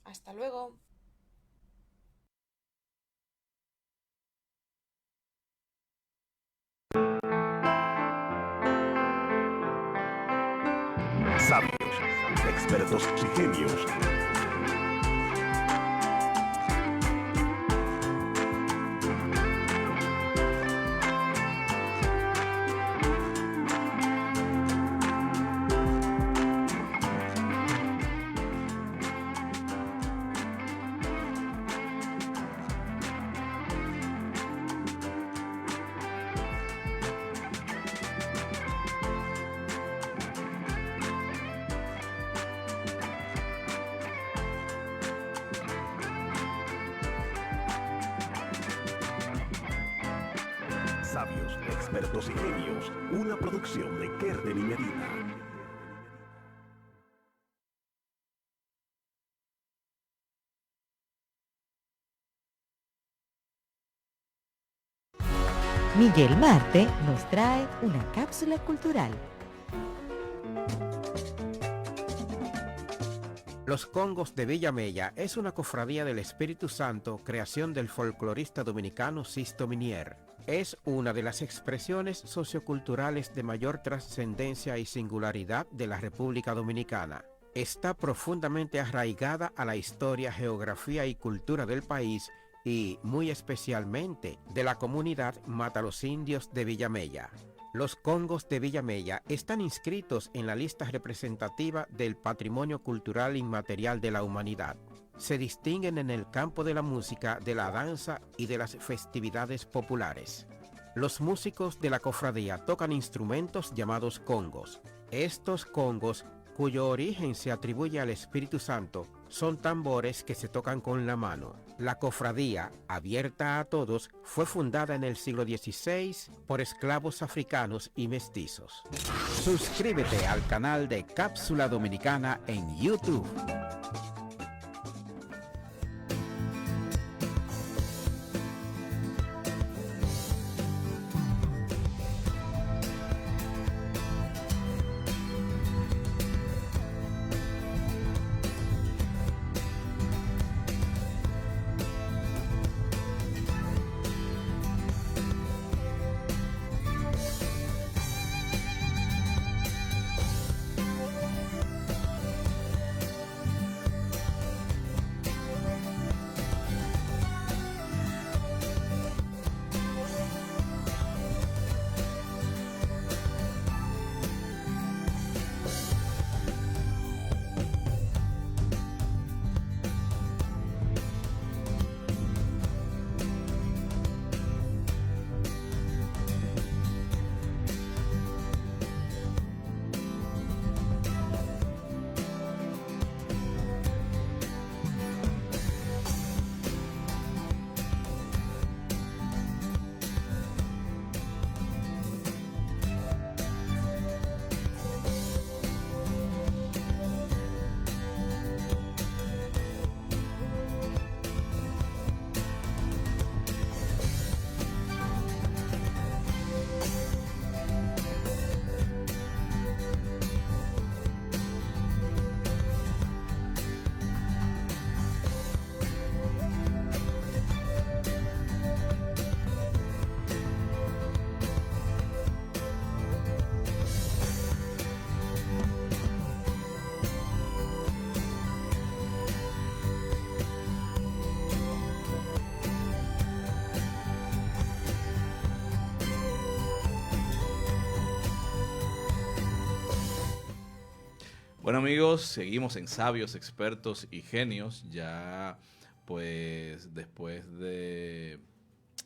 Hasta luego. Sabios, expertos y genios. Sabios, Expertos y Genios, una producción de Kerden y Medina. Miguel Marte nos trae una cápsula cultural. Los Congos de Villamella es una cofradía del Espíritu Santo, creación del folclorista dominicano Sisto Minier. Es una de las expresiones socioculturales de mayor trascendencia y singularidad de la República Dominicana. Está profundamente arraigada a la historia, geografía y cultura del país y, muy especialmente, de la comunidad Matalos-Indios de Villamella. Los Congos de Villamella están inscritos en la lista representativa del Patrimonio Cultural Inmaterial de la Humanidad. Se distinguen en el campo de la música, de la danza y de las festividades populares. Los músicos de la cofradía tocan instrumentos llamados congos. Estos congos, cuyo origen se atribuye al Espíritu Santo, son tambores que se tocan con la mano. La cofradía, abierta a todos, fue fundada en el siglo XVI por esclavos africanos y mestizos. Suscríbete al canal de Cápsula Dominicana en YouTube. Bueno amigos, seguimos en Sabios, Expertos y Genios. Ya pues después de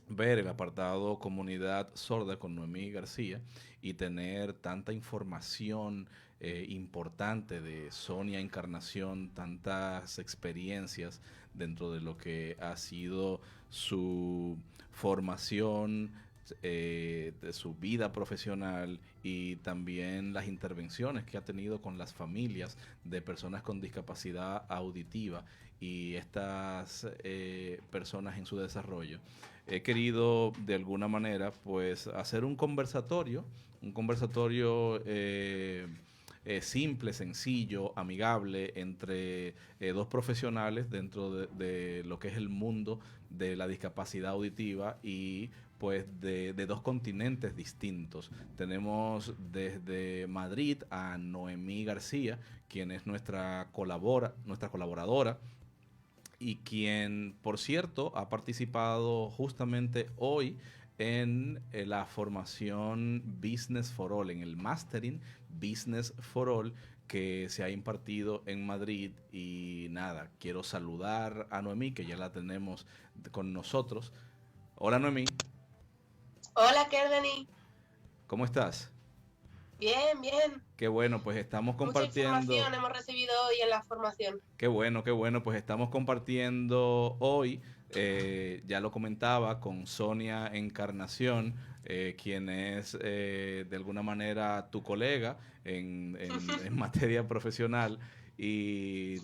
ver el apartado Comunidad Sorda con Noemí García y tener tanta información importante de Sonia Encarnación, tantas experiencias dentro de lo que ha sido su formación, de su vida profesional y también las intervenciones que ha tenido con las familias de personas con discapacidad auditiva y estas personas en su desarrollo. He querido de alguna manera pues hacer un conversatorio simple, sencillo, amigable entre dos profesionales dentro de lo que es el mundo de la discapacidad auditiva y pues de dos continentes distintos. Tenemos desde Madrid a Noemí García, quien es nuestra colaboradora y quien, por cierto, ha participado justamente hoy en la formación Business for All, en el Mastering Business for All que se ha impartido en Madrid. Y nada, quiero saludar a Noemí, que ya la tenemos con nosotros. Hola Noemí. Hola Kerdeni. ¿Cómo estás? Bien, bien. Qué bueno, pues estamos compartiendo. Mucha información hemos recibido hoy en la formación. Qué bueno, pues estamos compartiendo hoy, ya lo comentaba, con Sonia Encarnación, quien es de alguna manera tu colega en materia profesional. Y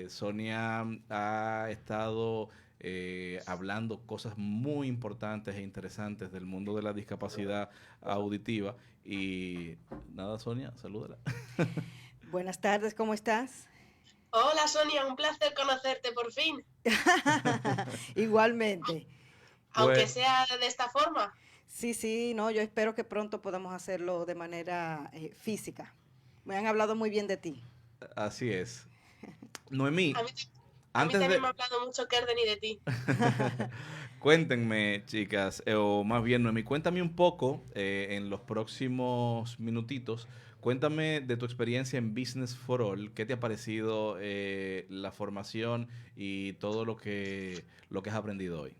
Sonia ha estado hablando cosas muy importantes e interesantes del mundo de la discapacidad auditiva. Y nada, Sonia, salúdala. Buenas tardes, ¿cómo estás? Hola Sonia, un placer conocerte por fin. Igualmente. Aunque sea de esta forma. Sí, no, yo espero que pronto podamos hacerlo de manera física. Me han hablado muy bien de ti. Así es. Noemí, A mí antes también de... me ha hablado mucho Kerden y de ti. Cuéntenme, chicas, o más bien, Noemí, cuéntame un poco en los próximos minutitos. Cuéntame de tu experiencia en Business for All. ¿Qué te ha parecido la formación y todo lo que has aprendido hoy?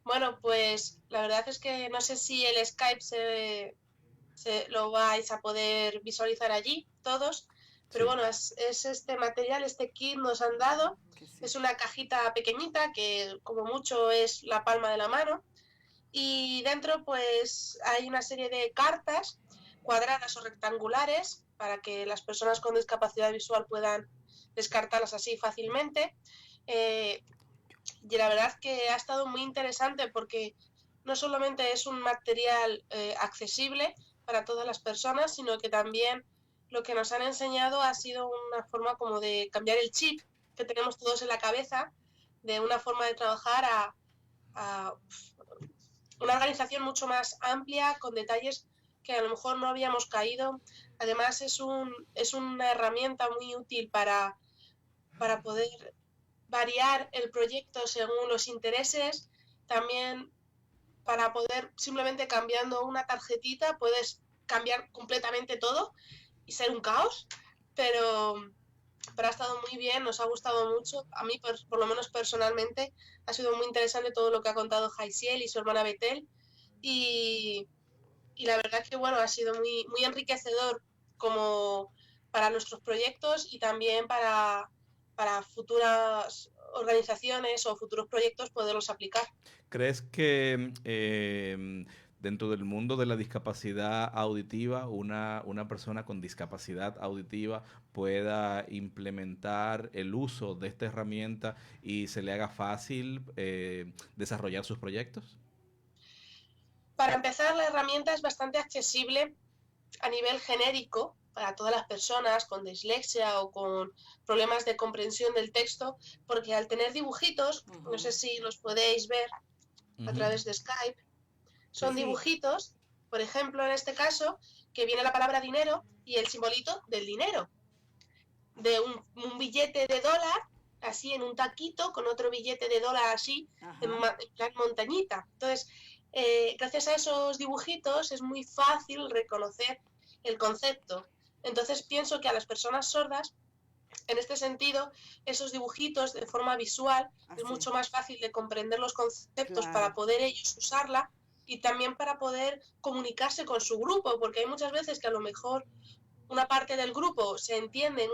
Bueno, pues la verdad es que no sé si el Skype lo vais a poder visualizar allí todos, pero bueno, es este material, este kit nos han dado. Es una cajita pequeñita que como mucho es la palma de la mano, y dentro pues hay una serie de cartas cuadradas o rectangulares para que las personas con discapacidad visual puedan descartarlas así fácilmente. Y la verdad que ha estado muy interesante porque no solamente es un material accesible para todas las personas, sino que también lo que nos han enseñado ha sido una forma como de cambiar el chip que tenemos todos en la cabeza, de una forma de trabajar a una organización mucho más amplia, con detalles que a lo mejor no habíamos caído. Además es una herramienta muy útil para poder variar el proyecto según los intereses. También para poder, simplemente cambiando una tarjetita, puedes cambiar completamente todo y ser un caos, pero ha estado muy bien, nos ha gustado mucho. A mí, por lo menos personalmente, ha sido muy interesante todo lo que ha contado Jaisiel y su hermana Betel, y la verdad que bueno, ha sido muy, muy enriquecedor como para nuestros proyectos y también para futuras organizaciones o futuros proyectos poderlos aplicar. ¿Crees que dentro del mundo de la discapacidad auditiva, una persona con discapacidad auditiva pueda implementar el uso de esta herramienta y se le haga fácil desarrollar sus proyectos? Para empezar, la herramienta es bastante accesible a nivel genérico para todas las personas con dislexia o con problemas de comprensión del texto, porque al tener dibujitos, no sé si los podéis ver a través de Skype, son dibujitos, por ejemplo, en este caso, que viene la palabra dinero y el simbolito del dinero, de un billete de dólar, así en un taquito, con otro billete de dólar así, en plan montañita. Entonces, gracias a esos dibujitos es muy fácil reconocer el concepto. Entonces pienso que a las personas sordas, en este sentido, esos dibujitos de forma visual es mucho más fácil de comprender los conceptos para poder ellos usarla y también para poder comunicarse con su grupo, porque hay muchas veces que a lo mejor una parte del grupo se entiende en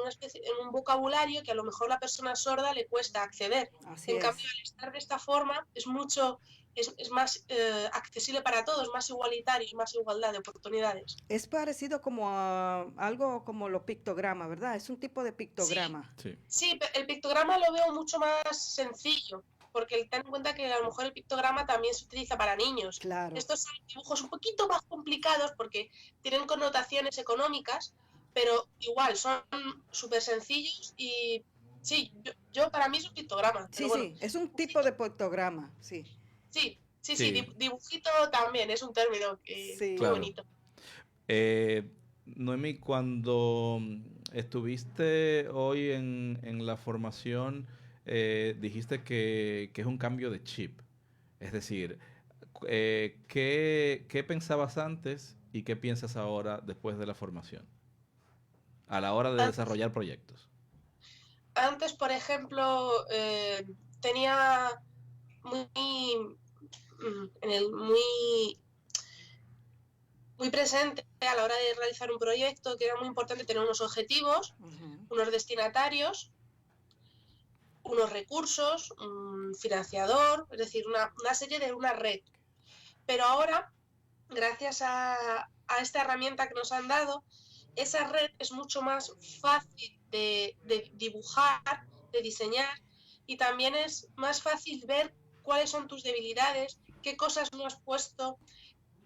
un vocabulario que a lo mejor a la persona sorda le cuesta acceder. En cambio, al estar de esta forma es más accesible para todos, más igualitario, más igualdad de oportunidades. Es parecido como a algo como los pictogramas, ¿verdad? Es un tipo de pictograma. Sí, el pictograma lo veo mucho más sencillo, porque ten en cuenta que a lo mejor el pictograma también se utiliza para niños. Claro. Estos son dibujos un poquito más complicados porque tienen connotaciones económicas, pero igual son súper sencillos y sí, yo para mí es un pictograma. Sí, bueno, sí, es un tipo de pictograma, sí. Sí, dibujito también es un término muy bonito. Noemí, cuando estuviste hoy en la formación, dijiste que es un cambio de chip. Es decir, ¿qué pensabas antes y qué piensas ahora después de la formación? A la hora de desarrollar proyectos. Antes, por ejemplo, tenía muy presente a la hora de realizar un proyecto que era muy importante tener unos objetivos, unos destinatarios, unos recursos, un financiador, es decir, una serie de una red. Pero ahora gracias a esta herramienta que nos han dado, esa red es mucho más fácil de dibujar, de diseñar, y también es más fácil ver cuáles son tus debilidades, qué cosas no has puesto.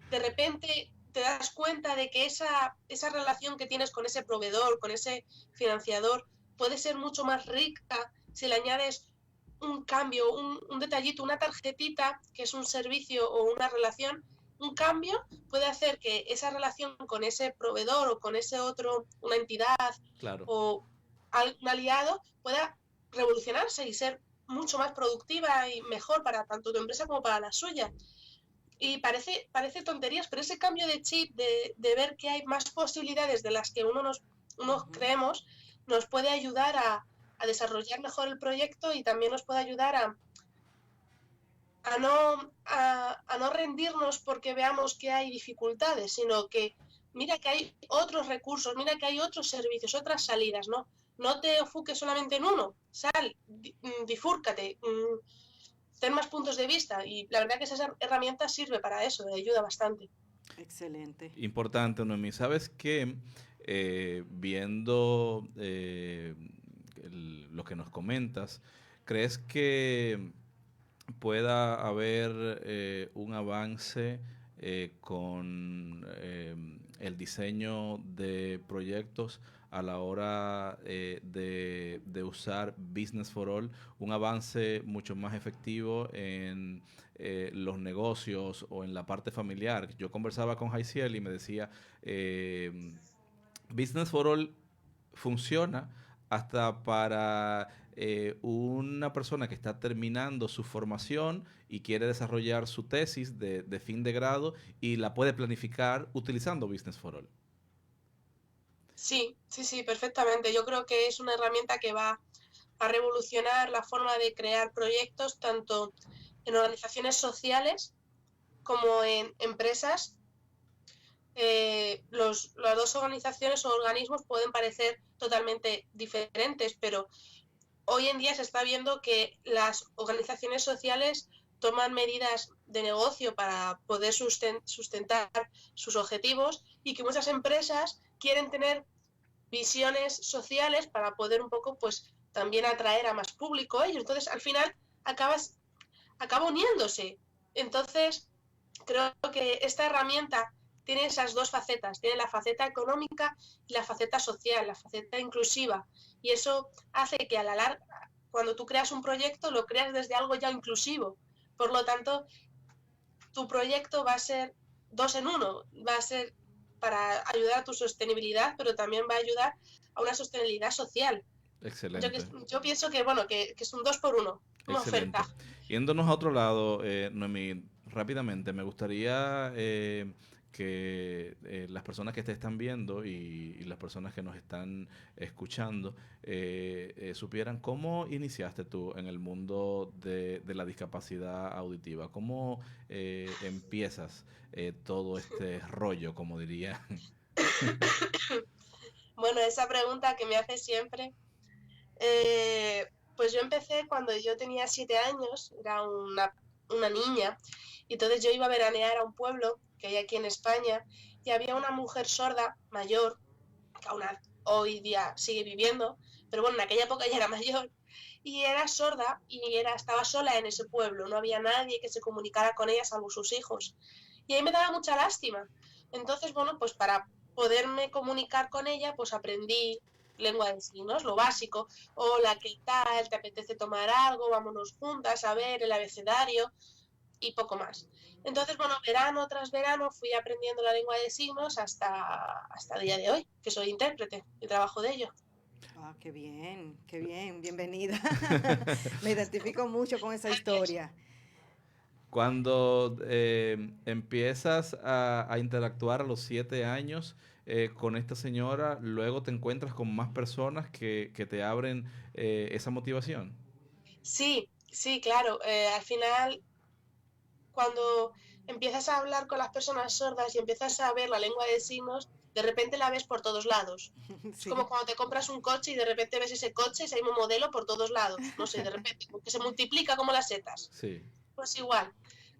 De repente te das cuenta de que esa relación que tienes con ese proveedor, con ese financiador, puede ser mucho más rica si le añades un cambio, un detallito, una tarjetita, que es un servicio o una relación. Un cambio puede hacer que esa relación con ese proveedor o con ese otro, una entidad, Claro. o un aliado, pueda revolucionarse y ser mucho más productiva y mejor para tanto tu empresa como para la suya. Y parece tonterías, pero ese cambio de chip, de ver que hay más posibilidades de las que unos creemos, nos puede ayudar a desarrollar mejor el proyecto, y también nos puede ayudar a no rendirnos porque veamos que hay dificultades, sino que mira que hay otros recursos, mira que hay otros servicios, otras salidas, ¿no? No te enfoques solamente en uno, sal, bifúrcate, ten más puntos de vista, y la verdad que esa herramienta sirve para eso, ayuda bastante. Excelente. Importante, Noemí. ¿Sabes qué? Viendo lo que nos comentas, ¿crees que pueda haber un avance con el diseño de proyectos a la hora de usar Business for All, un avance mucho más efectivo en los negocios o en la parte familiar? Yo conversaba con Jaiciel y me decía, Business for All funciona hasta para una persona que está terminando su formación y quiere desarrollar su tesis de fin de grado, y la puede planificar utilizando Business for All. Sí, perfectamente. Yo creo que es una herramienta que va a revolucionar la forma de crear proyectos, tanto en organizaciones sociales como en empresas. Las dos organizaciones o organismos pueden parecer totalmente diferentes, pero hoy en día se está viendo que las organizaciones sociales toman medidas de negocio para poder sustentar sus objetivos, y que muchas empresas quieren tener visiones sociales para poder un poco, pues, también atraer a más público a ellos. Entonces, al final, acaba uniéndose. Entonces, creo que esta herramienta tiene esas dos facetas. Tiene la faceta económica y la faceta social, la faceta inclusiva. Y eso hace que a la larga, cuando tú creas un proyecto, lo creas desde algo ya inclusivo. Por lo tanto, tu proyecto va a ser 2 en 1. Va a ser para ayudar a tu sostenibilidad, pero también va a ayudar a una sostenibilidad social. Excelente. Yo pienso que, bueno, que es un 2 por 1, una Excelente. oferta. Yéndonos a otro lado, Noemí, rápidamente, me gustaría que las personas que te están viendo y las personas que nos están escuchando supieran cómo iniciaste tú en el mundo de la discapacidad auditiva. ¿Cómo empiezas todo este rollo, como dirían? Bueno, esa pregunta que me hace siempre. Pues yo empecé cuando yo tenía 7 años, era una niña, y entonces yo iba a veranear a un pueblo que hay aquí en España, y había una mujer sorda mayor, que aún hoy día sigue viviendo, pero bueno, en aquella época ya era mayor, y era sorda y estaba sola en ese pueblo, no había nadie que se comunicara con ella salvo sus hijos, y ahí me daba mucha lástima. Entonces, bueno, pues para poderme comunicar con ella, pues aprendí lengua de signos, lo básico. Hola, ¿qué tal? ¿Te apetece tomar algo? Vámonos juntas a ver el abecedario, y poco más. Entonces, bueno, verano tras verano fui aprendiendo la lengua de signos hasta el día de hoy, que soy intérprete y trabajo de ello. Ah, qué bien, bienvenida. Me identifico mucho con esa historia. Cuando empiezas a interactuar a los 7 años con esta señora, luego te encuentras con más personas que te abren esa motivación. Sí, claro. Al final, cuando empiezas a hablar con las personas sordas y empiezas a ver la lengua de signos, de repente la ves por todos lados. Sí. Es como cuando te compras un coche y de repente ves ese coche, ese mismo modelo por todos lados. No sé, de repente, que se multiplica como las setas. Sí. Pues igual.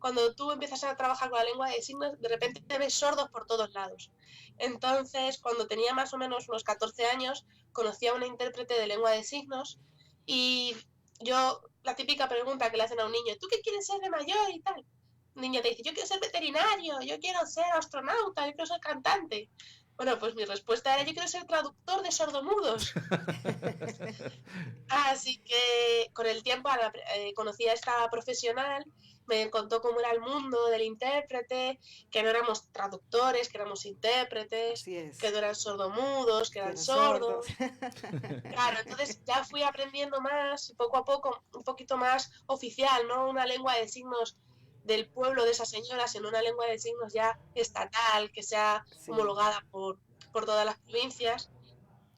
cuando tú empiezas a trabajar con la lengua de signos, de repente te ves sordos por todos lados. Entonces, cuando tenía más o menos unos 14 años, conocí a una intérprete de lengua de signos y yo, la típica pregunta que le hacen a un niño, ¿tú qué quieres ser de mayor y tal? Un niño te dice, yo quiero ser veterinario, yo quiero ser astronauta, yo quiero ser cantante. Bueno, pues mi respuesta era, yo quiero ser traductor de sordomudos. Así que con el tiempo conocí a esta profesional, me contó cómo era el mundo del intérprete, que no éramos traductores, que éramos intérpretes, que no eran sordomudos, que eran sordos. Claro, entonces ya fui aprendiendo más, poco a poco, un poquito más oficial, ¿no? Una lengua de signos del pueblo de esas señoras en una lengua de signos ya estatal, que sea homologada por todas las provincias.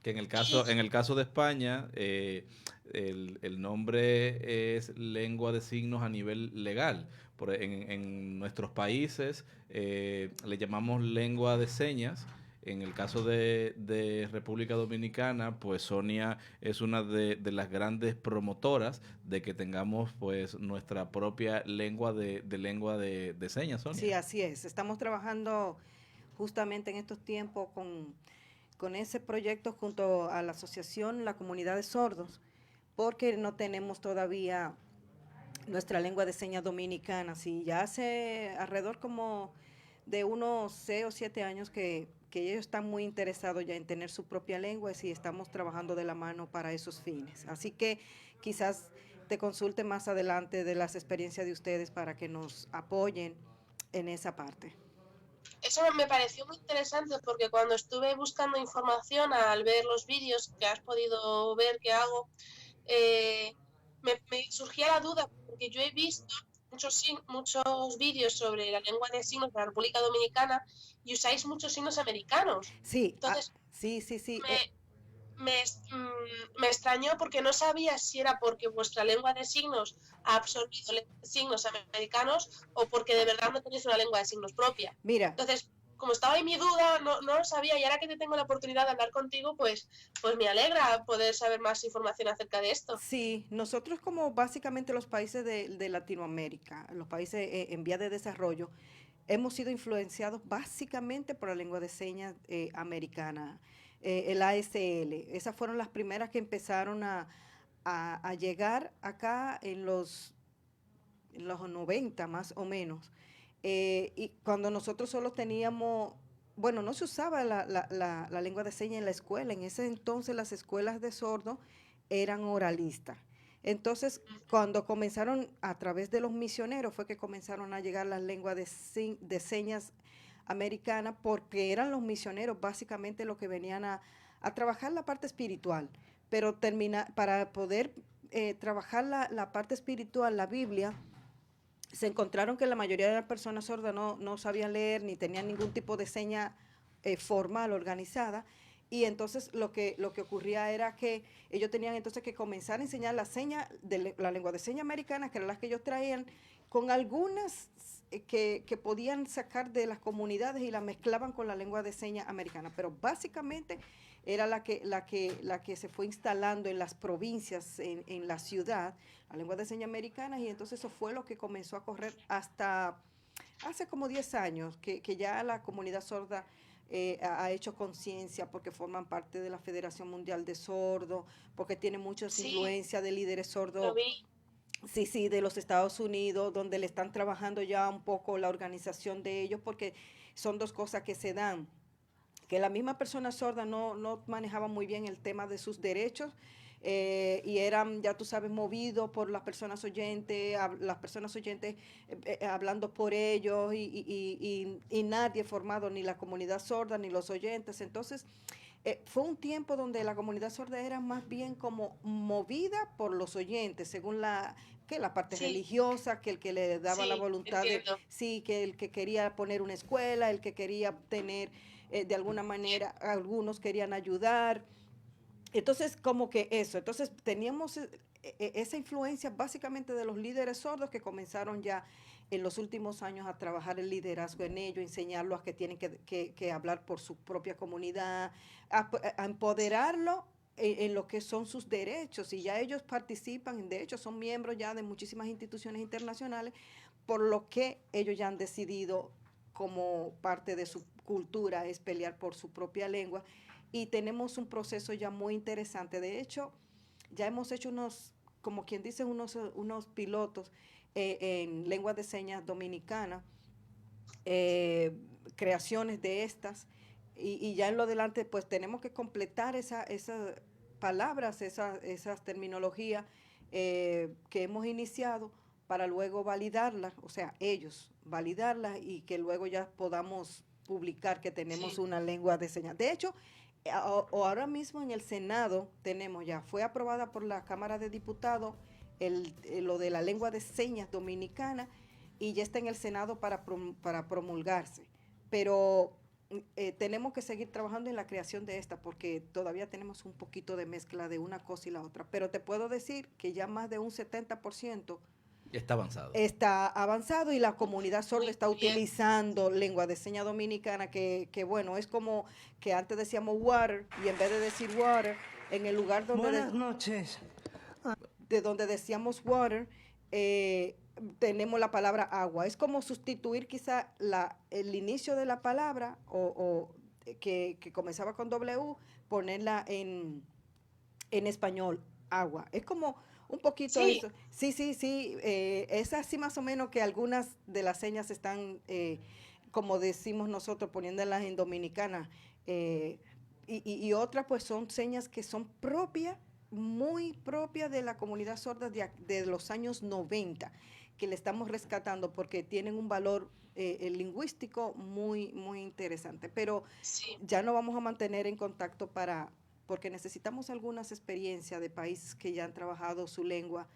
Que en el caso de España, el nombre es lengua de signos a nivel legal. En nuestros países le llamamos lengua de señas. En el caso de República Dominicana, pues Sonia es una de las grandes promotoras de que tengamos pues nuestra propia lengua de señas, Sonia. Sí, así es. Estamos trabajando justamente en estos tiempos con ese proyecto junto a la asociación La Comunidad de Sordos, porque no tenemos todavía nuestra lengua de señas dominicana. Sí, ya hace alrededor como de unos 6 o 7 años que ellos están muy interesados ya en tener su propia lengua y estamos trabajando de la mano para esos fines. Así que quizás te consulte más adelante de las experiencias de ustedes para que nos apoyen en esa parte. Eso me pareció muy interesante porque cuando estuve buscando información al ver los vídeos que has podido ver que hago, me surgía la duda porque yo he visto muchos vídeos sobre la lengua de signos de la República Dominicana y usáis muchos signos americanos. Sí, entonces sí. Me extrañó porque no sabía si era porque vuestra lengua de signos ha absorbido signos americanos o porque de verdad no tenéis una lengua de signos propia. Mira. Entonces, como estaba ahí mi duda, no lo sabía, y ahora que te tengo la oportunidad de hablar contigo, pues me alegra poder saber más información acerca de esto. Sí, nosotros como básicamente los países de Latinoamérica, los países en vía de desarrollo, hemos sido influenciados básicamente por la lengua de señas americana, el ASL. Esas fueron las primeras que empezaron a llegar acá en los 90 más o menos. Y cuando nosotros solo teníamos, bueno, no se usaba la lengua de señas en la escuela. En ese entonces las escuelas de sordos eran oralistas. Entonces, cuando comenzaron a través de los misioneros fue que comenzaron a llegar las lenguas de señas americanas, porque eran los misioneros básicamente los que venían a trabajar la parte espiritual. Pero para poder trabajar la parte espiritual, la Biblia, se encontraron que la mayoría de las personas sordas no sabían leer ni tenían ningún tipo de seña formal, organizada, y entonces lo que ocurría era que ellos tenían entonces que comenzar a enseñar la seña de la lengua de señas americana, que eran las que ellos traían, con algunas que podían sacar de las comunidades y la mezclaban con la lengua de señas americana, pero básicamente era la que se fue instalando en las provincias, en la ciudad, la lengua de señas americanas, y entonces eso fue lo que comenzó a correr hasta hace como 10 años, que ya la comunidad sorda ha hecho conciencia, porque forman parte de la Federación Mundial de Sordos, porque tiene muchas influencias de líderes sordos. Sí, de los Estados Unidos, donde le están trabajando ya un poco la organización de ellos, porque son dos cosas que se dan, que la misma persona sorda no manejaba muy bien el tema de sus derechos, y eran, ya tú sabes, movidos por las personas oyentes hablando por ellos, y nadie formado, ni la comunidad sorda, ni los oyentes. Entonces, fue un tiempo donde la comunidad sorda era más bien como movida por los oyentes, según la parte religiosa, que el que le daba la voluntad que el que quería poner una escuela, el que quería tener, de alguna manera, algunos querían ayudar. Entonces, como que eso, entonces teníamos esa influencia básicamente de los líderes sordos, que comenzaron ya en los últimos años a trabajar el liderazgo en ello, enseñarlos a que tienen que hablar por su propia comunidad, a empoderarlo en lo que son sus derechos, y ya ellos participan, de hecho son miembros ya de muchísimas instituciones internacionales, por lo que ellos ya han decidido como parte de su cultura es pelear por su propia lengua, y tenemos un proceso ya muy interesante. De hecho, ya hemos hecho unos, como quien dice, unos pilotos en lengua de señas dominicana, creaciones de estas, y ya en lo adelante pues tenemos que completar esas palabras, esas terminologías que hemos iniciado para luego validarlas, o sea, ellos validarlas y que luego ya podamos publicar que tenemos una lengua de señas. De hecho, ahora mismo en el Senado tenemos ya, fue aprobada por la Cámara de Diputados lo de la lengua de señas dominicana, y ya está en el Senado para promulgarse. Pero tenemos que seguir trabajando en la creación de esta, porque todavía tenemos un poquito de mezcla de una cosa y la otra. Pero te puedo decir que ya más de un 70% está avanzado. Está avanzado, y la comunidad sorda está utilizando lengua de señas dominicana, que bueno, es como que antes decíamos water, y en vez de decir water, en el lugar donde... Buenas noches. De donde decíamos water, tenemos la palabra agua. Es como sustituir quizá el inicio de la palabra, o que comenzaba con W, ponerla en español, agua. Es como un poquito eso. Sí. Es así más o menos que algunas de las señas están, como decimos nosotros, poniéndolas en dominicana. Y otras pues son señas que son propias, muy propias de la comunidad sorda de los años 90, que le estamos rescatando porque tienen un valor lingüístico muy, muy interesante. Pero ya no vamos a mantener en contacto porque necesitamos algunas experiencias de países que ya han trabajado su lengua,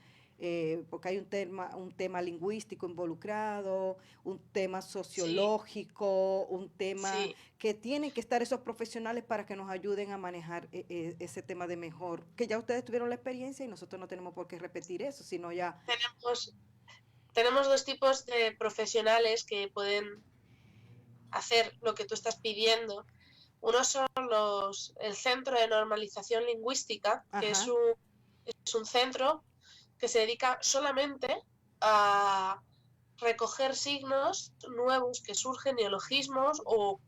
porque hay un tema lingüístico involucrado, un tema sociológico, un tema que tienen que estar esos profesionales para que nos ayuden a manejar ese tema de mejor, que ya ustedes tuvieron la experiencia y nosotros no tenemos por qué repetir eso, sino ya... Tenemos dos tipos de profesionales que pueden hacer lo que tú estás pidiendo. Uno son el Centro de Normalización Lingüística, que es un centro que se dedica solamente a recoger signos nuevos que surgen, neologismos, o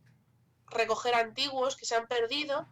recoger antiguos que se han perdido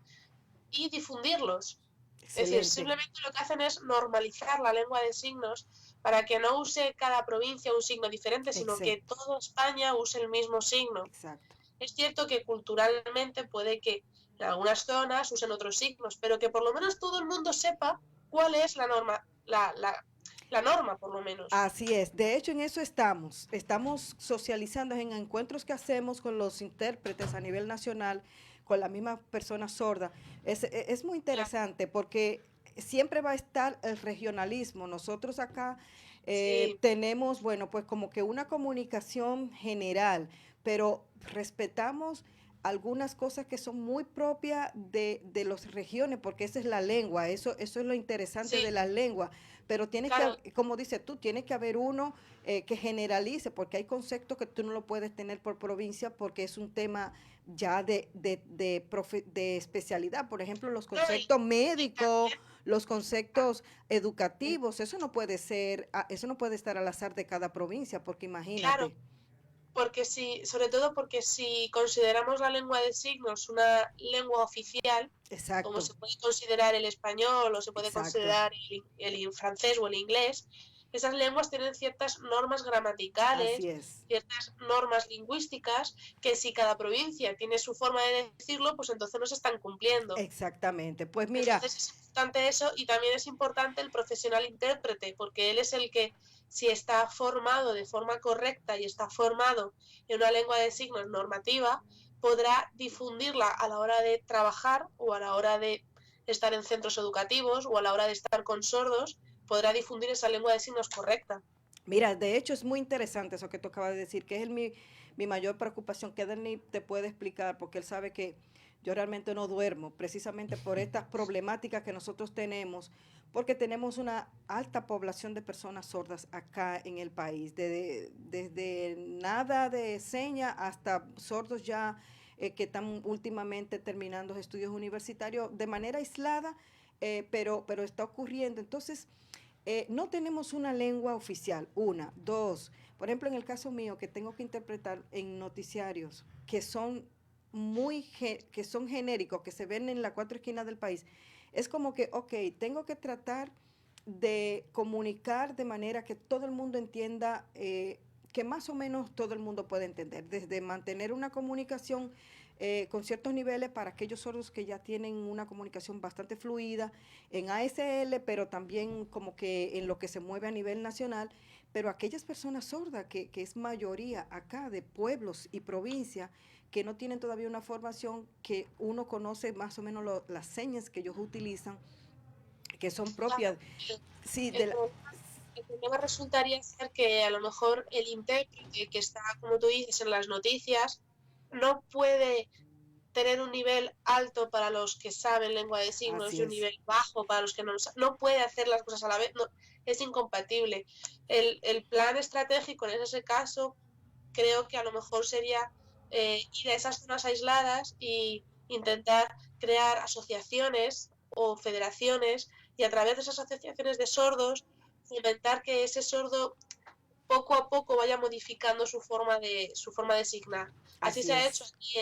y difundirlos. Excelente. Es decir, simplemente lo que hacen es normalizar la lengua de signos para que no use cada provincia un signo diferente, sino que toda España use el mismo signo. Exacto. Es cierto que culturalmente puede que en algunas zonas usen otros signos, pero que por lo menos todo el mundo sepa cuál es la norma, la norma, por lo menos. Así es. De hecho, en eso estamos socializando en encuentros que hacemos con los intérpretes a nivel nacional, con las mismas personas sordas. Es muy interesante porque siempre va a estar el regionalismo. Nosotros acá tenemos, bueno, pues como que una comunicación general, pero respetamos algunas cosas que son muy propias de las regiones, porque esa es la lengua, eso es lo interesante de la lengua, pero tienes que, como dices tú, tiene que haber uno que generalice, porque hay conceptos que tú no lo puedes tener por provincia, porque es un tema ya de especialidad. Por ejemplo, los conceptos médicos, los conceptos educativos, eso no puede estar al azar de cada provincia, porque imagínate. Claro. Porque sobre todo porque si consideramos la lengua de signos una lengua oficial, como se puede considerar el español o se puede considerar el francés o el inglés, esas lenguas tienen ciertas normas gramaticales, ciertas normas lingüísticas, que si cada provincia tiene su forma de decirlo, pues entonces no se están cumpliendo. Exactamente, pues mira. Entonces es importante eso, y también es importante el profesional intérprete, porque él es el que, si está formado de forma correcta y está formado en una lengua de signos normativa, podrá difundirla a la hora de trabajar o a la hora de estar en centros educativos o a la hora de estar con sordos, podrá difundir esa lengua de signos correcta. Mira, de hecho es muy interesante eso que tú acabas de decir, que es mi mayor preocupación, que Dani te puede explicar, porque él sabe que yo realmente no duermo, precisamente por estas problemáticas que nosotros tenemos, porque tenemos una alta población de personas sordas acá en el país, desde nada de seña hasta sordos ya que están últimamente terminando estudios universitarios de manera aislada, pero está ocurriendo. Entonces, no tenemos una lengua oficial, una, dos. Por ejemplo, en el caso mío, que tengo que interpretar en noticiarios que son que son genéricos, que se ven en las cuatro esquinas del país, es como que, ok, tengo que tratar de comunicar de manera que todo el mundo entienda, que más o menos todo el mundo puede entender, desde mantener una comunicación con ciertos niveles para aquellos sordos que ya tienen una comunicación bastante fluida en ASL, pero también como que en lo que se mueve a nivel nacional, pero aquellas personas sordas, que es mayoría acá de pueblos y provincias, que no tienen todavía una formación, que uno conoce más o menos las señas que ellos utilizan, que son propias. Sí, de la, el problema resultaría ser que a lo mejor el intérprete que está, como tú dices, en las noticias, no puede tener un nivel alto para los que saben lengua de signos y un nivel bajo para los que no lo saben. No puede hacer las cosas a la vez, no, es incompatible. El plan estratégico en ese caso creo que a lo mejor sería ir a esas zonas aisladas e intentar crear asociaciones o federaciones, y a través de esas asociaciones de sordos fomentar que ese sordo poco a poco vaya modificando su forma de signar. Así se ha hecho aquí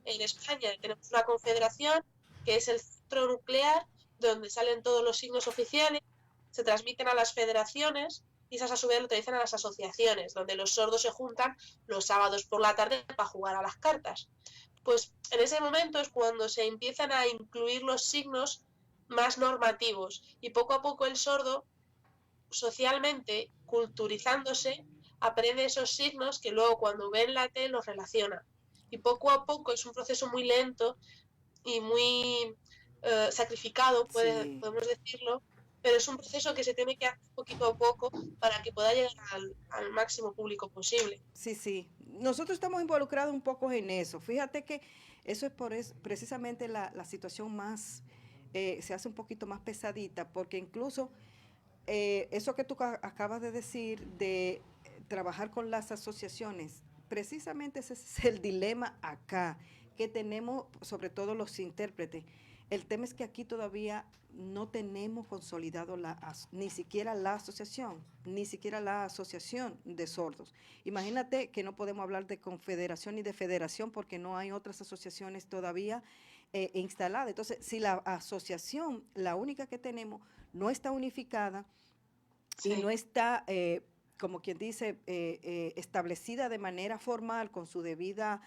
en España. Tenemos una confederación que es el centro nuclear donde salen todos los signos oficiales, se transmiten a las federaciones y esas a su vez lo utilizan a las asociaciones, donde los sordos se juntan los sábados por la tarde para jugar a las cartas. Pues en ese momento es cuando se empiezan a incluir los signos más normativos y poco a poco el sordo, socialmente, culturizándose, aprende esos signos que luego cuando ve en la tele los relaciona. Y poco a poco es un proceso muy lento y muy sacrificado, podemos decirlo, pero es un proceso que se tiene que hacer poquito a poco para que pueda llegar al máximo público posible. Sí, sí. Nosotros estamos involucrados un poco en eso. Fíjate que eso es precisamente la situación más, se hace un poquito más pesadita, porque incluso eso que tú acabas de decir de trabajar con las asociaciones, precisamente ese es el dilema acá que tenemos, sobre todo los intérpretes. El tema es que aquí todavía no tenemos consolidado ni siquiera la asociación de sordos. Imagínate que no podemos hablar de confederación ni de federación porque no hay otras asociaciones todavía instaladas. Entonces, si la asociación, la única que tenemos, no está unificada y no está, como quien dice, establecida de manera formal con su debida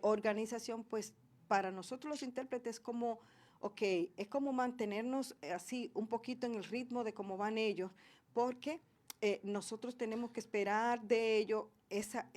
organización, pues para nosotros los intérpretes es como mantenernos así un poquito en el ritmo de cómo van ellos, porque nosotros tenemos que esperar de ellos esa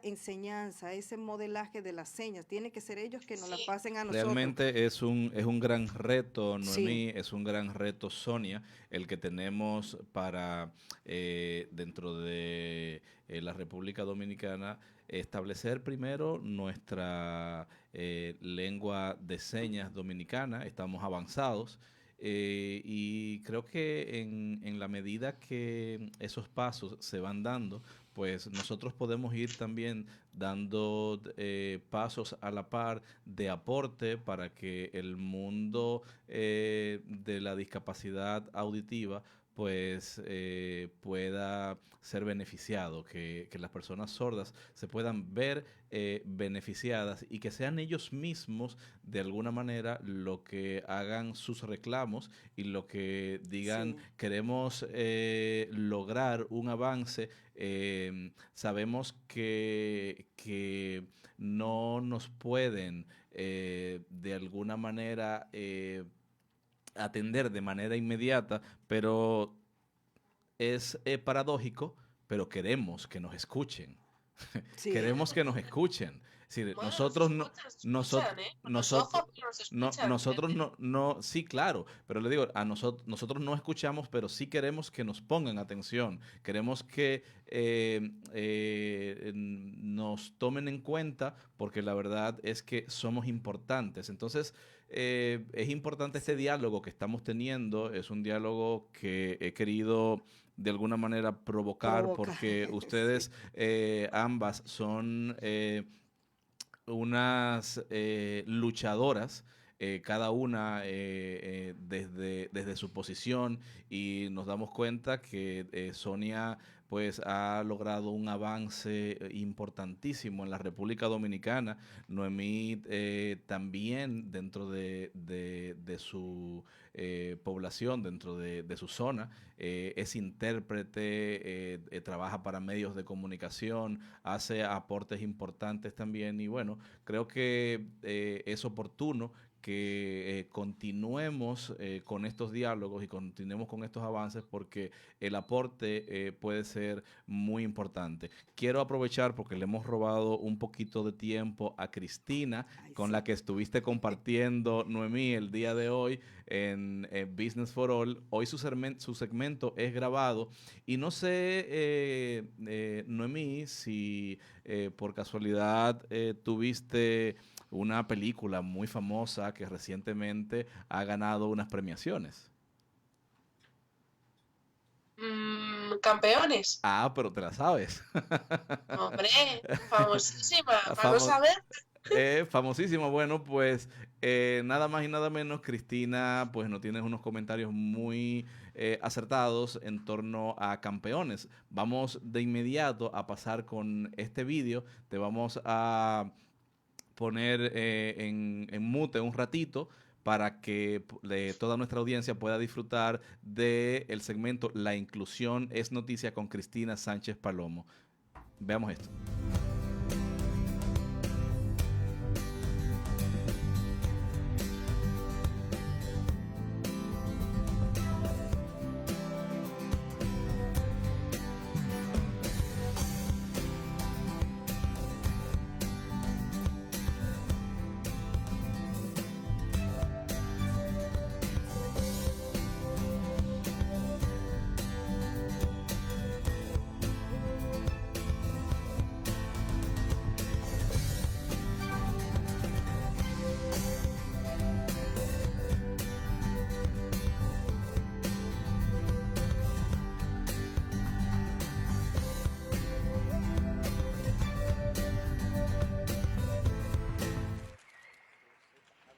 enseñanza, ese modelaje de las señas. Tiene que ser ellos que nos la pasen a nosotros. Realmente es un gran reto, Noemí, es un gran reto, Sonia, el que tenemos para dentro de la República Dominicana establecer primero nuestra lengua de señas dominicana. Estamos avanzados. Y creo que en la medida que esos pasos se van dando, pues nosotros podemos ir también dando pasos a la par de aporte para que el mundo de la discapacidad auditiva pues pueda ser beneficiado, que las personas sordas se puedan ver beneficiadas y que sean ellos mismos de alguna manera lo que hagan sus reclamos y lo que digan, queremos lograr un avance. Sabemos que no nos pueden de alguna manera atender de manera inmediata, pero es paradójico, pero queremos que nos escuchen. Sí. Queremos que nos escuchen. Es decir, bueno, nosotros no, sí, claro, pero le digo, nosotros no escuchamos, pero sí queremos que nos pongan atención, queremos que nos tomen en cuenta, porque la verdad es que somos importantes. Entonces, es importante este diálogo que estamos teniendo, es un diálogo que he querido de alguna manera provocar porque ustedes ambas son unas luchadoras cada una desde su posición, y nos damos cuenta que Sonia pues ha logrado un avance importantísimo en la República Dominicana. Noemí también dentro de su población, dentro de su zona, es intérprete, trabaja para medios de comunicación, hace aportes importantes también, y bueno, creo que es oportuno que continuemos con estos diálogos y continuemos con estos avances, porque el aporte puede ser muy importante. Quiero aprovechar, porque le hemos robado un poquito de tiempo a Cristina, con la que estuviste compartiendo, Noemí, el día de hoy en Business for All. Hoy su segmento es grabado, y no sé, Noemí, si por casualidad tuviste una película muy famosa que recientemente ha ganado unas premiaciones. Campeones. Ah, pero te la sabes. Hombre, famosísima. Vamos a ver. Famosísima. Bueno, pues nada más y nada menos, Cristina, pues nos tienes unos comentarios muy acertados en torno a Campeones. Vamos de inmediato a pasar con este vídeo. Te vamos a poner en mute un ratito para que toda nuestra audiencia pueda disfrutar del segmento La Inclusión es Noticia con Cristina Sánchez Palomo. Veamos esto.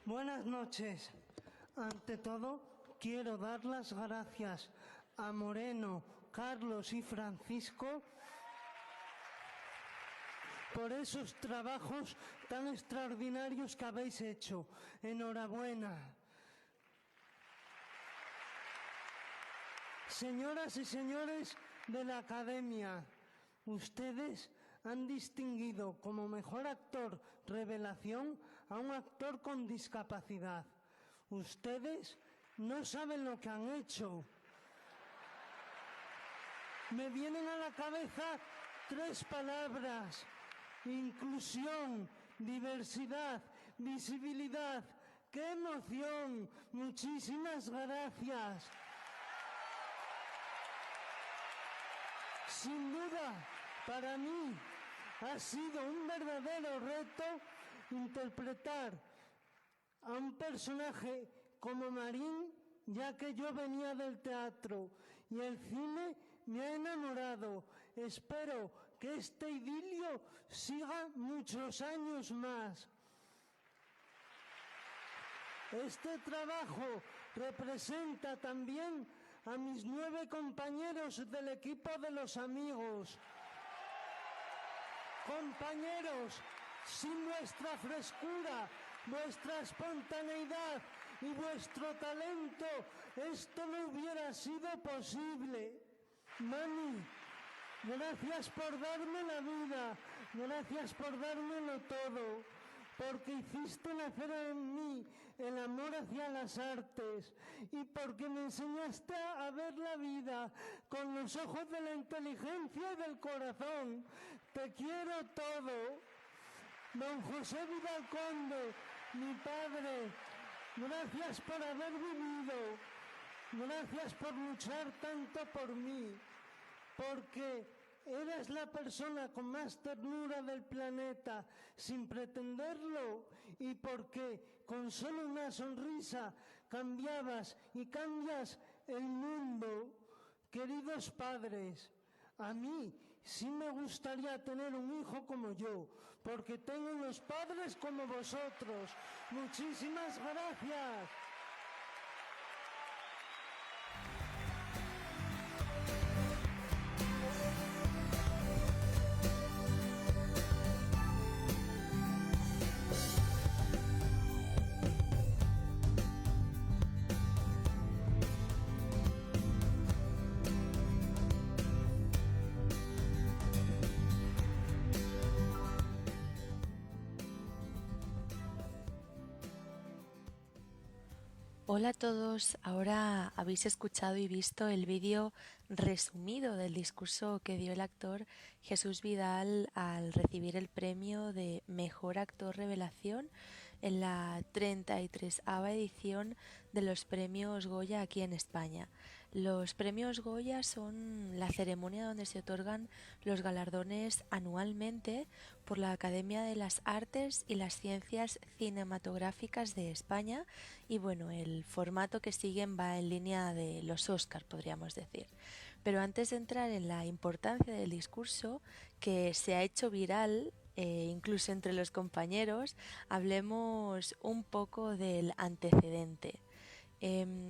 Buenas noches. Ante todo, quiero dar las gracias a Moreno, Carlos y Francisco por esos trabajos tan extraordinarios que habéis hecho. Enhorabuena. Señoras y señores de la Academia, ustedes han distinguido como mejor actor revelación a un actor con discapacidad. Ustedes no saben lo que han hecho. Me vienen a la cabeza 3 palabras: inclusión, diversidad, visibilidad. ¡Qué emoción! Muchísimas gracias. Sin duda, para mí ha sido un verdadero reto interpretar a un personaje como Marín, ya que yo venía del teatro y el cine me ha enamorado. Espero que este idilio siga muchos años más. Este trabajo representa también a mis 9 compañeros del equipo de Los Amigos. Compañeros, sin vuestra frescura, vuestra espontaneidad y vuestro talento, esto no hubiera sido posible. Mami, gracias por darme la vida, gracias por dármelo todo, porque hiciste nacer en mí el amor hacia las artes y porque me enseñaste a ver la vida con los ojos de la inteligencia y del corazón. Te quiero todo. Don José Vidal Conde, mi padre, gracias por haber vivido, gracias por luchar tanto por mí, porque eres la persona con más ternura del planeta, sin pretenderlo, y porque con solo una sonrisa cambiabas y cambias el mundo. Queridos padres, a mí sí me gustaría tener un hijo como yo, porque tengo unos padres como vosotros. Muchísimas gracias. Hola a todos, ahora habéis escuchado y visto el vídeo resumido del discurso que dio el actor Jesús Vidal al recibir el premio de Mejor Actor Revelación en la 33ª edición de los premios Goya aquí en España. Los premios Goya son la ceremonia donde se otorgan los galardones anualmente por la Academia de las Artes y las Ciencias Cinematográficas de España y bueno, el formato que siguen va en línea de los Oscar, podríamos decir. Pero antes de entrar en la importancia del discurso, que se ha hecho viral incluso entre los compañeros, hablemos un poco del antecedente.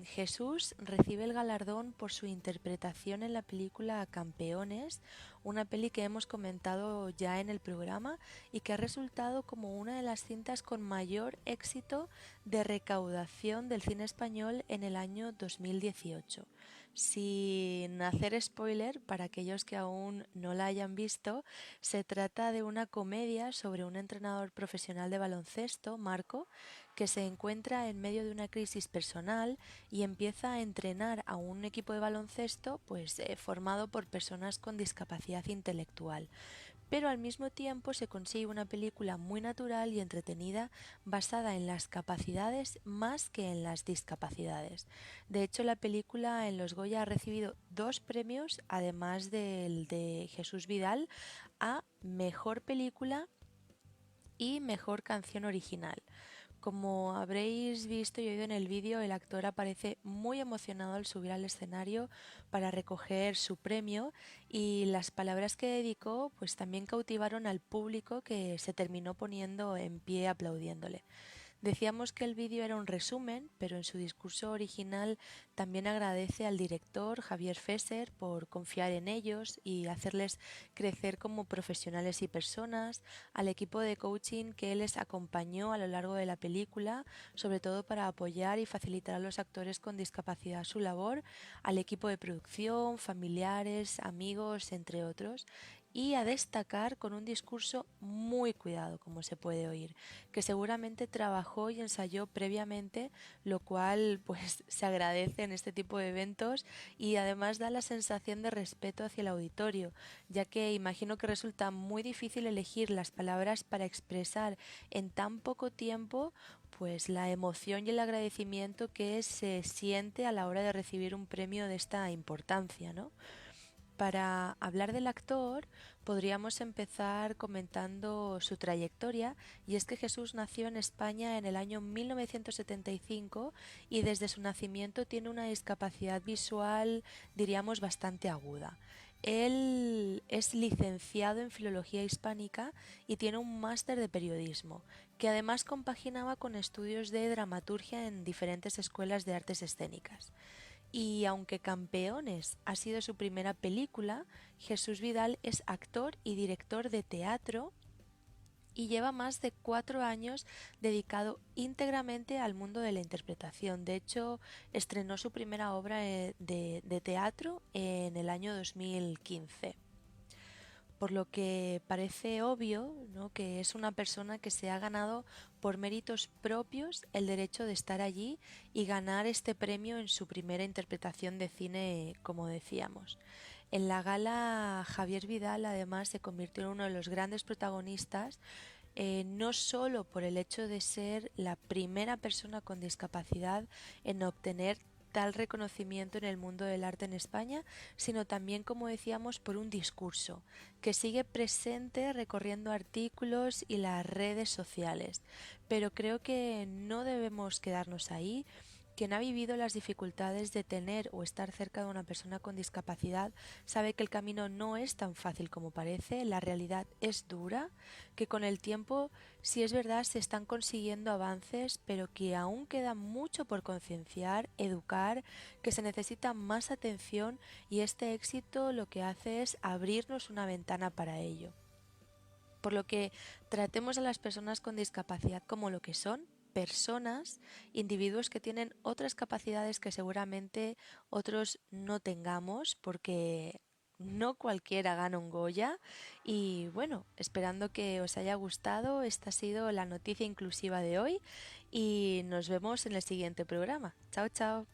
Jesús recibe el galardón por su interpretación en la película Campeones, una peli que hemos comentado ya en el programa y que ha resultado como una de las cintas con mayor éxito de recaudación del cine español en el año 2018. Sin hacer spoiler, para aquellos que aún no la hayan visto, se trata de una comedia sobre un entrenador profesional de baloncesto, Marco, que se encuentra en medio de una crisis personal y empieza a entrenar a un equipo de baloncesto formado por personas con discapacidad intelectual. Pero al mismo tiempo se consigue una película muy natural y entretenida basada en las capacidades más que en las discapacidades. De hecho, la película en los Goya ha recibido 2 premios, además del de Jesús Vidal, a Mejor Película y Mejor Canción Original. Como habréis visto y oído en el vídeo, el actor aparece muy emocionado al subir al escenario para recoger su premio y las palabras que dedicó pues también cautivaron al público, que se terminó poniendo en pie aplaudiéndole. Decíamos que el vídeo era un resumen, pero en su discurso original también agradece al director Javier Fesser por confiar en ellos y hacerles crecer como profesionales y personas, al equipo de coaching que él les acompañó a lo largo de la película, sobre todo para apoyar y facilitar a los actores con discapacidad su labor, al equipo de producción, familiares, amigos, entre otros, y a destacar con un discurso muy cuidado, como se puede oír, que seguramente trabajó y ensayó previamente, lo cual pues se agradece en este tipo de eventos y además da la sensación de respeto hacia el auditorio, ya que imagino que resulta muy difícil elegir las palabras para expresar en tan poco tiempo pues la emoción y el agradecimiento que se siente a la hora de recibir un premio de esta importancia, ¿no? Para hablar del actor, podríamos empezar comentando su trayectoria, y es que Jesús nació en España en el año 1975 y desde su nacimiento tiene una discapacidad visual, diríamos, bastante aguda. Él es licenciado en Filología Hispánica y tiene un máster de periodismo, que además compaginaba con estudios de dramaturgia en diferentes escuelas de artes escénicas. Y aunque Campeones ha sido su primera película, Jesús Vidal es actor y director de teatro y lleva más de 4 años dedicado íntegramente al mundo de la interpretación. De hecho, estrenó su primera obra de teatro en el año 2015. Por lo que parece obvio, ¿no?, que es una persona que se ha ganado por méritos propios el derecho de estar allí y ganar este premio en su primera interpretación de cine, como decíamos. En la gala, Javier Vidal además se convirtió en uno de los grandes protagonistas, no solo por el hecho de ser la primera persona con discapacidad en obtener tal reconocimiento en el mundo del arte en España, sino también, como decíamos, por un discurso que sigue presente recorriendo artículos y las redes sociales. Pero creo que no debemos quedarnos ahí Quien ha vivido las dificultades de tener o estar cerca de una persona con discapacidad sabe que el camino no es tan fácil como parece, la realidad es dura, que con el tiempo sí es verdad se están consiguiendo avances, pero que aún queda mucho por concienciar, educar, que se necesita más atención y este éxito lo que hace es abrirnos una ventana para ello. Por lo que tratemos a las personas con discapacidad como lo que son, personas, individuos que tienen otras capacidades que seguramente otros no tengamos, porque no cualquiera gana un Goya. Y bueno, esperando que os haya gustado, esta ha sido la noticia inclusiva de hoy y nos vemos en el siguiente programa. Chao, chao.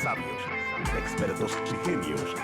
Sabios, expertos y genios.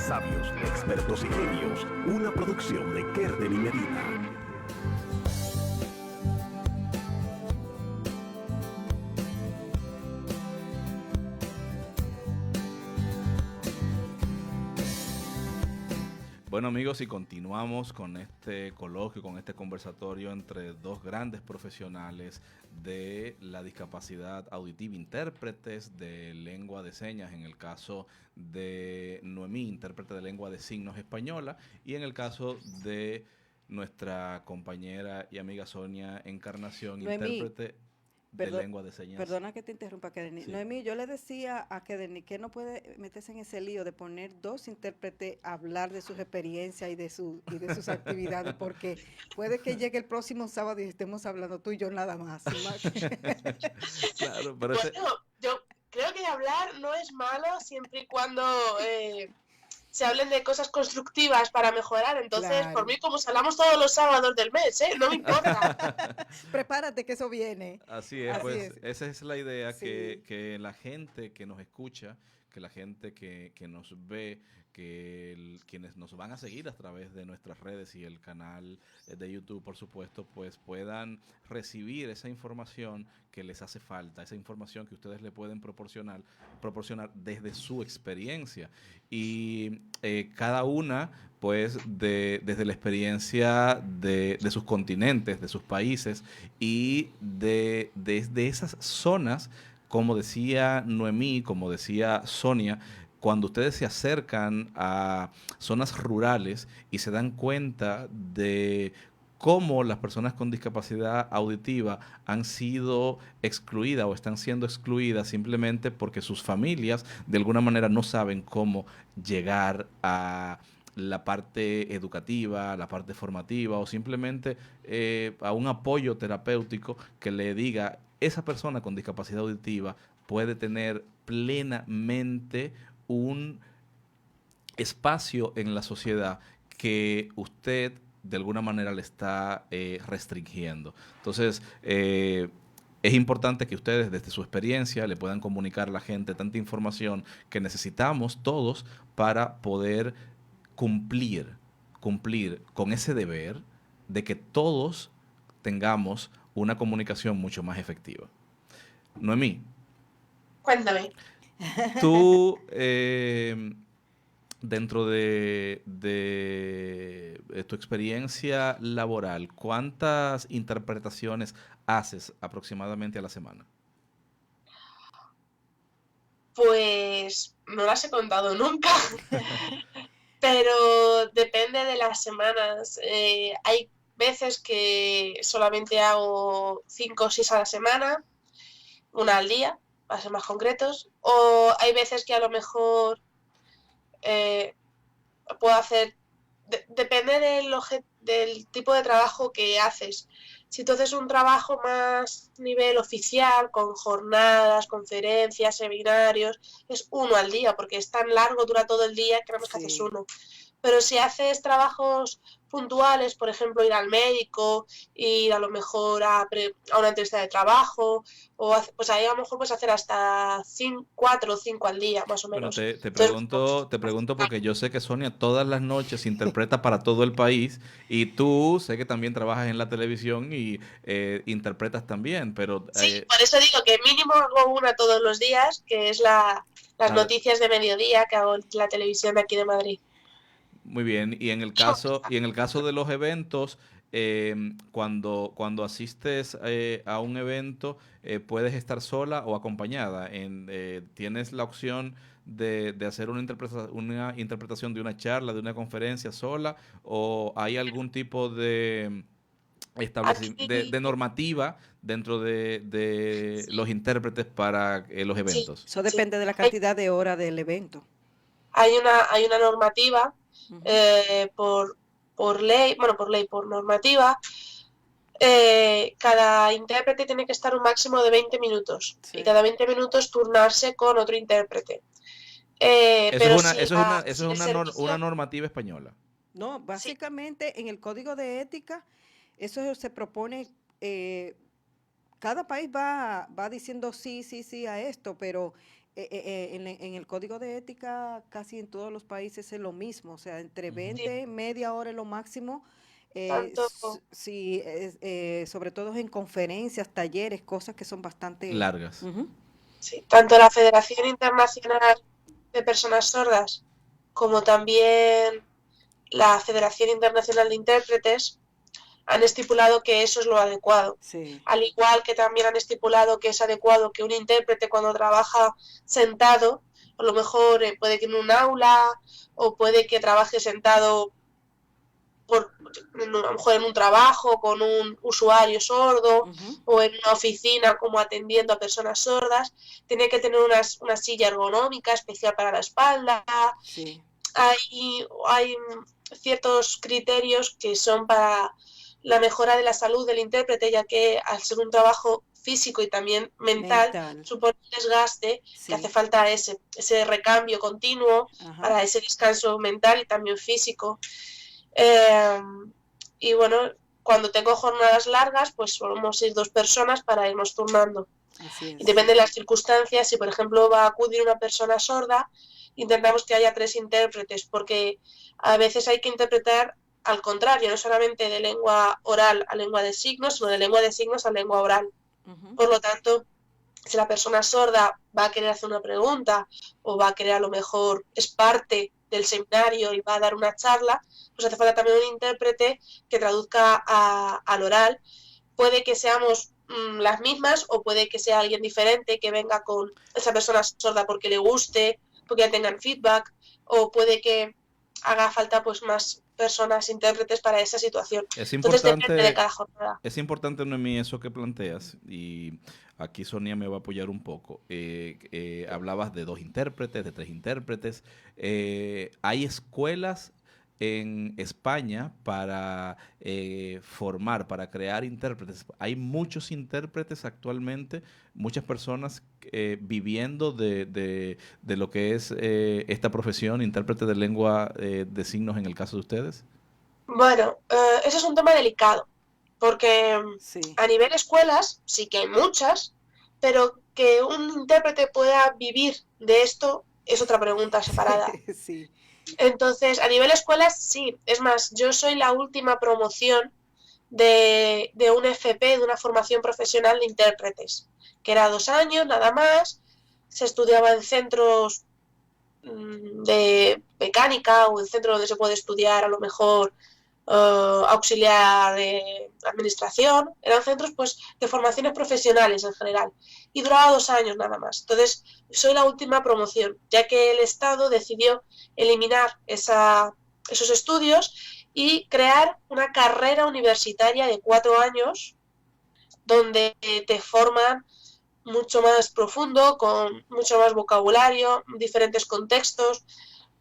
Sabios, expertos y genios. Una producción de Kerden y Medina. Bueno amigos, y continuamos con este coloquio, con este conversatorio entre dos grandes profesionales de la discapacidad auditiva, intérpretes de lengua de señas, en el caso de Noemí, intérprete de lengua de signos española, y en el caso de nuestra compañera y amiga Sonia Encarnación, Noemí, intérprete de lengua de señas. Perdona que te interrumpa, Kedeni. Sí. Noemí, yo le decía a Kedeni que no puede meterse en ese lío de poner dos intérpretes a hablar de sus experiencias y de sus actividades, porque puede que llegue el próximo sábado y estemos hablando tú y yo nada más. Claro, pero bueno, yo creo que hablar no es malo siempre y cuando se hablen de cosas constructivas para mejorar. Entonces, Claro. por mí, como hablamos todos los sábados del mes, no me importa. Prepárate que eso viene. Así es, Así pues es. esa es la idea, Sí. que la gente que nos escucha, que la gente que nos ve, quienes nos van a seguir a través de nuestras redes y el canal de YouTube, por supuesto, pues puedan recibir esa información que les hace falta, esa información que ustedes le pueden proporcionar desde su experiencia. Y cada una, pues, desde la experiencia de sus continentes, de sus países y desde esas zonas, como decía Noemí, como decía Sonia, cuando ustedes se acercan a zonas rurales y se dan cuenta de cómo las personas con discapacidad auditiva han sido excluidas o están siendo excluidas simplemente porque sus familias de alguna manera no saben cómo llegar a la parte educativa, la parte formativa o simplemente a un apoyo terapéutico que le diga, esa persona con discapacidad auditiva puede tener plenamente un espacio en la sociedad que usted de alguna manera le está restringiendo. Entonces, es importante que ustedes desde su experiencia le puedan comunicar a la gente tanta información que necesitamos todos para poder cumplir con ese deber de que todos tengamos una comunicación mucho más efectiva. Noemí, Cuéntame. tú, dentro de tu experiencia laboral, ¿cuántas interpretaciones haces aproximadamente a la semana? Pues no las he contado nunca, pero depende de las semanas. Hay veces que solamente hago 5 o 6 a la semana, una al día, para ser más concretos, o hay veces que a lo mejor puedo hacer, depende del tipo de trabajo que haces. Si tú haces un trabajo más nivel oficial, con jornadas, conferencias, seminarios, es uno al día, porque es tan largo, dura todo el día, que nada más que haces uno. Pero si haces trabajos puntuales, por ejemplo, ir al médico, ir a lo mejor a una entrevista de trabajo, pues ahí a lo mejor puedes hacer hasta 4 o 5 al día, más o Bueno, menos. te pregunto porque yo sé que Sonia todas las noches interpreta para todo el país y tú sé que también trabajas en la televisión y interpretas también, pero... Sí, por eso digo que mínimo hago una todos los días, que es las noticias de mediodía que hago en la televisión de aquí de Madrid. Muy bien, y en el caso de los eventos, cuando asistes a un evento, puedes estar sola o acompañada. Tienes la opción de hacer una interpretación de una charla, de una conferencia sola, o hay algún tipo de normativa dentro de los intérpretes para los eventos. Eso depende de la cantidad de horas del evento. Hay una normativa por ley, por normativa, cada intérprete tiene que estar un máximo de 20 minutos y cada 20 minutos turnarse con otro intérprete. Eso es una normativa española. No, básicamente en el Código de Ética eso se propone, cada país va diciendo sí a esto, pero en el Código de Ética casi en todos los países es lo mismo, o sea, entre 20, media hora es lo máximo, sobre todo en conferencias, talleres, cosas que son bastante largas. Sí, tanto la Federación Internacional de Personas Sordas como también la Federación Internacional de Intérpretes han estipulado que eso es lo adecuado. Sí. Al igual que también han estipulado que es adecuado que un intérprete cuando trabaja sentado, a lo mejor puede que en un aula o puede que trabaje sentado a lo mejor en un trabajo con un usuario sordo o en una oficina como atendiendo a personas sordas, tiene que tener una silla ergonómica especial para la espalda. Sí. Hay ciertos criterios que son para la mejora de la salud del intérprete, ya que al ser un trabajo físico y también mental. Supone un desgaste, que hace falta ese recambio continuo para ese descanso mental y también físico. Y bueno, cuando tengo jornadas largas, pues solemos ir 2 personas para irnos turnando. Y depende de las circunstancias, si por ejemplo va a acudir una persona sorda, intentamos que haya 3 intérpretes, porque a veces hay que interpretar al contrario, no solamente de lengua oral a lengua de signos, sino de lengua de signos a lengua oral. Por lo tanto, si la persona sorda va a querer hacer una pregunta o va a querer, a lo mejor es parte del seminario y va a dar una charla, pues hace falta también un intérprete que traduzca al oral. Puede que seamos las mismas o puede que sea alguien diferente que venga con esa persona sorda porque le guste, porque ya tengan feedback, o puede que haga falta pues más personas intérpretes para esa situación. Entonces depende de cada jornada. Es importante, Noemí, eso que planteas, y aquí Sonia me va a apoyar un poco. Hablabas de 2 intérpretes, de 3 intérpretes. Hay escuelas en España para formar, para crear intérpretes. Hay muchos intérpretes actualmente, muchas personas viviendo de lo que es esta profesión, intérprete de lengua de signos en el caso de ustedes. Bueno, ese es un tema delicado, porque a nivel escuelas sí que hay muchas, pero que un intérprete pueda vivir de esto es otra pregunta separada. Sí. Entonces, a nivel escuelas, sí. Es más, yo soy la última promoción de un FP, de una formación profesional de intérpretes, que era 2 años, nada más. Se estudiaba en centros de mecánica o en centros donde se puede estudiar a lo mejor auxiliar de administración. Eran centros pues de formaciones profesionales en general y duraba 2 años nada más. Entonces soy la última promoción, ya que el Estado decidió eliminar esos estudios y crear una carrera universitaria de 4 años donde te forman mucho más profundo, con mucho más vocabulario, diferentes contextos,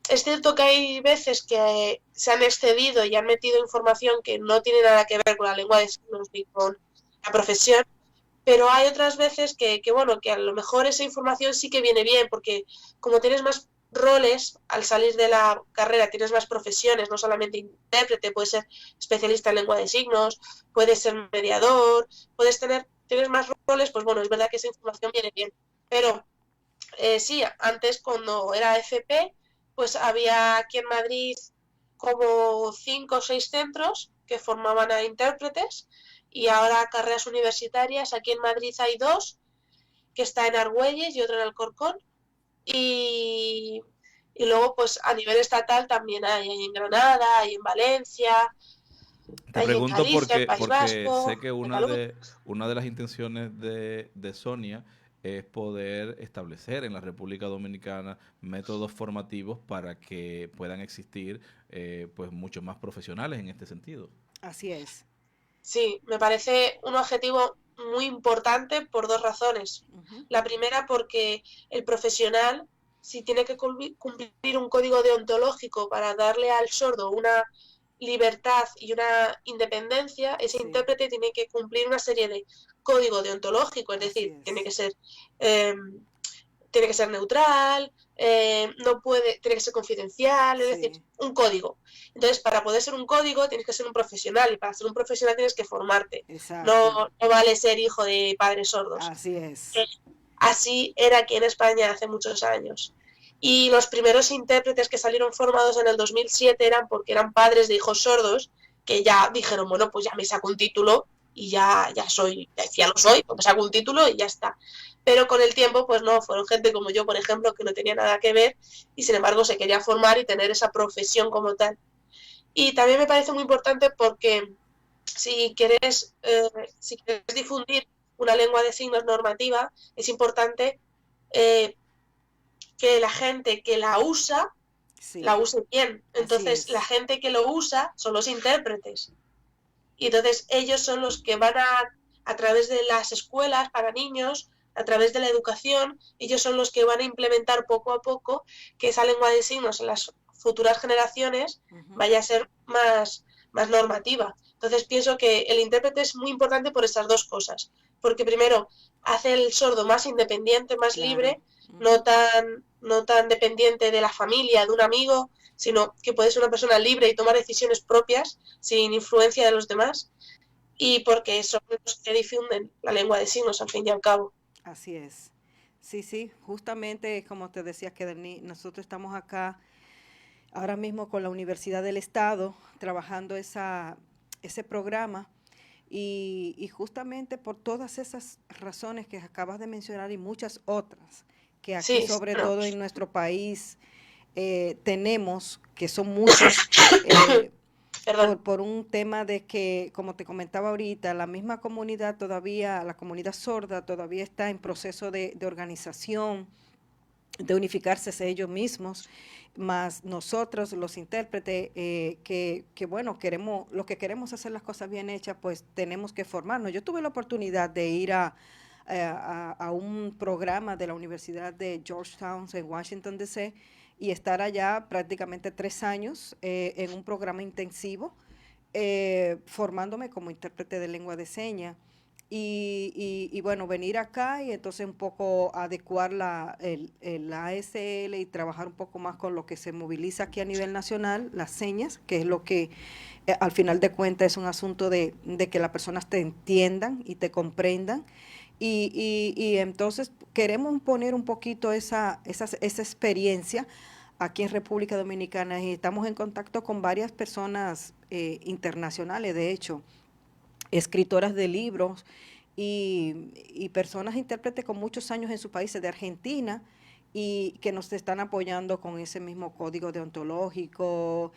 es cierto que hay veces que se han excedido y han metido información que no tiene nada que ver con la lengua de signos ni con la profesión, pero hay otras veces bueno, que a lo mejor esa información sí que viene bien, porque como tienes más roles al salir de la carrera, tienes más profesiones, no solamente intérprete, puedes ser especialista en lengua de signos, puedes ser mediador, tienes más roles, pues bueno, es verdad que esa información viene bien. Pero sí, antes cuando era FP, pues había aquí en Madrid como 5 o 6 centros que formaban a intérpretes, y ahora carreras universitarias, aquí en Madrid hay 2, que está en Argüelles y otro en Alcorcón, y luego pues a nivel estatal también hay en Granada, hay en Valencia, Te hay en pregunto Galicia, en País porque sé Vasco, que una de las intenciones de Sonia es poder establecer en la República Dominicana métodos formativos para que puedan existir pues muchos más profesionales en este sentido. Así es. Sí, me parece un objetivo muy importante por 2 razones. La primera, porque el profesional, si tiene que cumplir un código deontológico para darle al sordo una libertad y una independencia, ese intérprete tiene que cumplir una serie de código deontológico, es decir, tiene que ser neutral, tiene que ser confidencial, es decir, un código. Entonces, para poder ser un código tienes que ser un profesional, y para ser un profesional tienes que formarte. No vale ser hijo de padres sordos. Así es. Así era aquí en España hace muchos años. Y los primeros intérpretes que salieron formados en el 2007 eran porque eran padres de hijos sordos, que ya dijeron, bueno, pues ya me saco un título y ya lo soy, pues me saco un título y ya está. Pero con el tiempo, pues no, fueron gente como yo, por ejemplo, que no tenía nada que ver y sin embargo se quería formar y tener esa profesión como tal. Y también me parece muy importante porque si quieres difundir una lengua de signos normativa, es importante que la gente que la usa, la use bien. Entonces, la gente que lo usa son los intérpretes. Y entonces ellos son los que van a través de las escuelas para niños, a través de la educación, ellos son los que van a implementar poco a poco que esa lengua de signos en las futuras generaciones vaya a ser más normativa. Entonces pienso que el intérprete es muy importante por estas 2 cosas. Porque primero hace el sordo más independiente, más libre, no tan dependiente de la familia, de un amigo, sino que puede ser una persona libre y tomar decisiones propias sin influencia de los demás, y porque son los que difunden la lengua de signos al fin y al cabo. Así es. Sí, justamente como te decía, que nosotros estamos acá ahora mismo con la Universidad del Estado trabajando ese programa, y justamente por todas esas razones que acabas de mencionar y muchas otras que aquí sobre todo en nuestro país tenemos, que son muchos, por un tema de que, como te comentaba ahorita, la misma comunidad todavía, la comunidad sorda todavía está en proceso de organización, de unificarse ellos mismos, más nosotros los intérpretes que bueno, lo que queremos hacer las cosas bien hechas, pues tenemos que formarnos. Yo tuve la oportunidad de ir a un programa de la Universidad de Georgetown en Washington, D.C., y estar allá prácticamente 3 años en un programa intensivo, formándome como intérprete de lengua de señas. Y bueno, venir acá y entonces un poco adecuar el ASL y trabajar un poco más con lo que se moviliza aquí a nivel nacional, las señas, que es lo que al final de cuentas es un asunto de que las personas te entiendan y te comprendan. Y entonces queremos poner un poquito esa experiencia aquí en República Dominicana, y estamos en contacto con varias personas internacionales, de hecho, escritoras de libros y personas intérpretes con muchos años en sus países de Argentina, y que nos están apoyando con ese mismo código deontológico,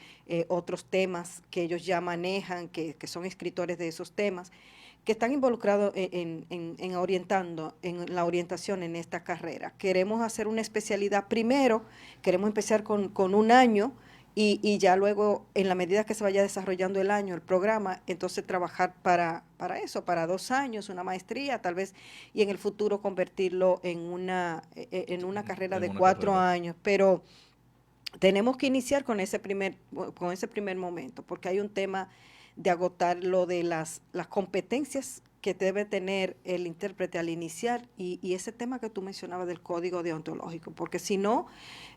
otros temas que ellos ya manejan, que son escritores de esos temas, que están involucrados en la orientación en esta carrera. Queremos hacer una especialidad primero, queremos empezar con 1 año, y ya luego, en la medida que se vaya desarrollando el año, el programa, entonces trabajar para eso, para 2 años, una maestría tal vez, y en el futuro convertirlo en una carrera de 4 años. Pero tenemos que iniciar con ese primer momento, porque hay un tema de agotar lo de las competencias que debe tener el intérprete al iniciar y ese tema que tú mencionabas del código deontológico, porque si no,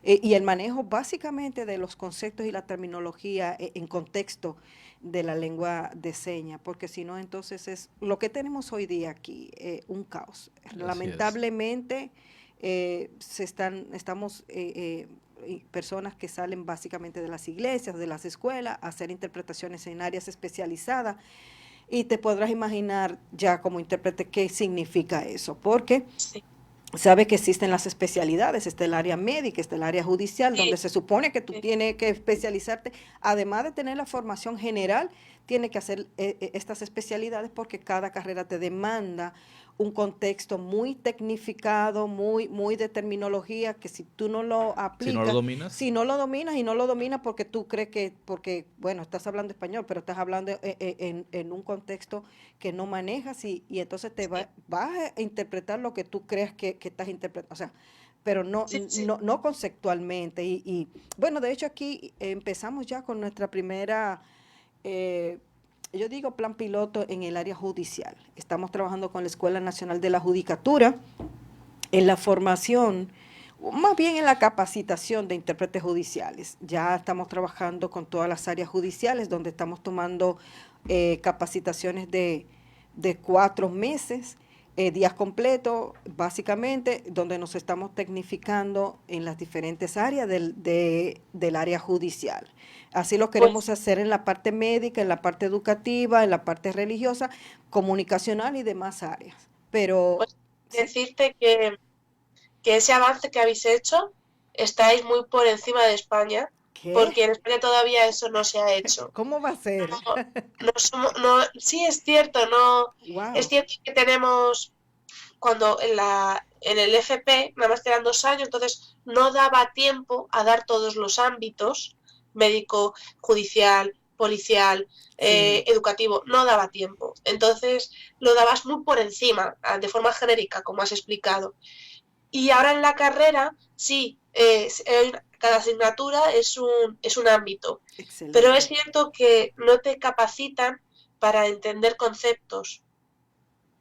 y el manejo básicamente de los conceptos y la terminología en contexto de la lengua de señas, porque si no, entonces es lo que tenemos hoy día aquí, un caos. Lamentablemente, estamos personas que salen básicamente de las iglesias, de las escuelas, a hacer interpretaciones en áreas especializadas, y te podrás imaginar ya como intérprete qué significa eso, porque sabe que existen las especialidades, está el área médica, está el área judicial, donde se supone que tú tienes que especializarte, además de tener la formación general, tienes que hacer estas especialidades porque cada carrera te demanda un contexto muy tecnificado, muy de terminología, que si tú no lo aplicas, si no lo dominas y no lo dominas porque tú crees que, porque, bueno, estás hablando español, pero estás hablando en un contexto que no manejas y entonces vas a interpretar lo que tú creas que estás interpretando, o sea, pero no conceptualmente. Y bueno, de hecho aquí empezamos ya con nuestra primera... yo digo plan piloto en el área judicial. Estamos trabajando con la Escuela Nacional de la Judicatura en la formación, más bien en la capacitación de intérpretes judiciales. Ya estamos trabajando con todas las áreas judiciales, donde estamos tomando capacitaciones de 4 meses, días completos, básicamente, donde nos estamos tecnificando en las diferentes áreas del área judicial. Así lo queremos hacer en la parte médica, en la parte educativa, en la parte religiosa, comunicacional y demás áreas. Pero decirte que ese avance que habéis hecho, estáis muy por encima de España, porque en España todavía eso no se ha hecho. ¿Cómo va a ser? Sí, es cierto, es cierto que tenemos, cuando en el FP nada más que eran 2 años, entonces no daba tiempo a dar todos los ámbitos, médico, judicial, policial, educativo, no daba tiempo. Entonces lo dabas muy por encima, de forma genérica, como has explicado. Y ahora en la carrera, sí, cada asignatura es un ámbito. Excelente. Pero es cierto que no te capacitan para entender conceptos.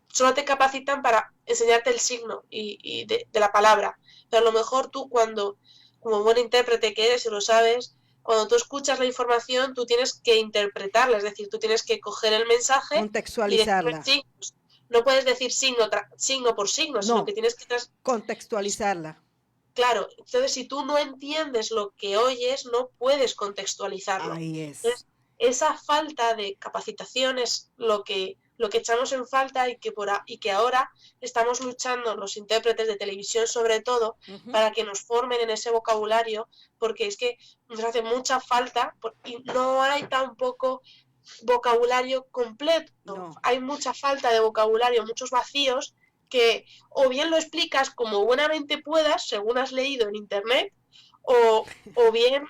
Solo te capacitan para enseñarte el signo y de la palabra. Pero a lo mejor tú como buen intérprete que eres y lo sabes, cuando tú escuchas la información, tú tienes que interpretarla, es decir, tú tienes que coger el mensaje, contextualizarla. Y no puedes decir signo por signo, sino que tienes que contextualizarla. Claro, entonces si tú no entiendes lo que oyes, no puedes contextualizarlo. Ahí es. Entonces, esa falta de capacitación es lo que echamos en falta y que ahora estamos luchando los intérpretes de televisión sobre todo para que nos formen en ese vocabulario, porque es que nos hace mucha falta y no hay tampoco vocabulario completo. No. Hay mucha falta de vocabulario, muchos vacíos que o bien lo explicas como buenamente puedas, según has leído en internet, o bien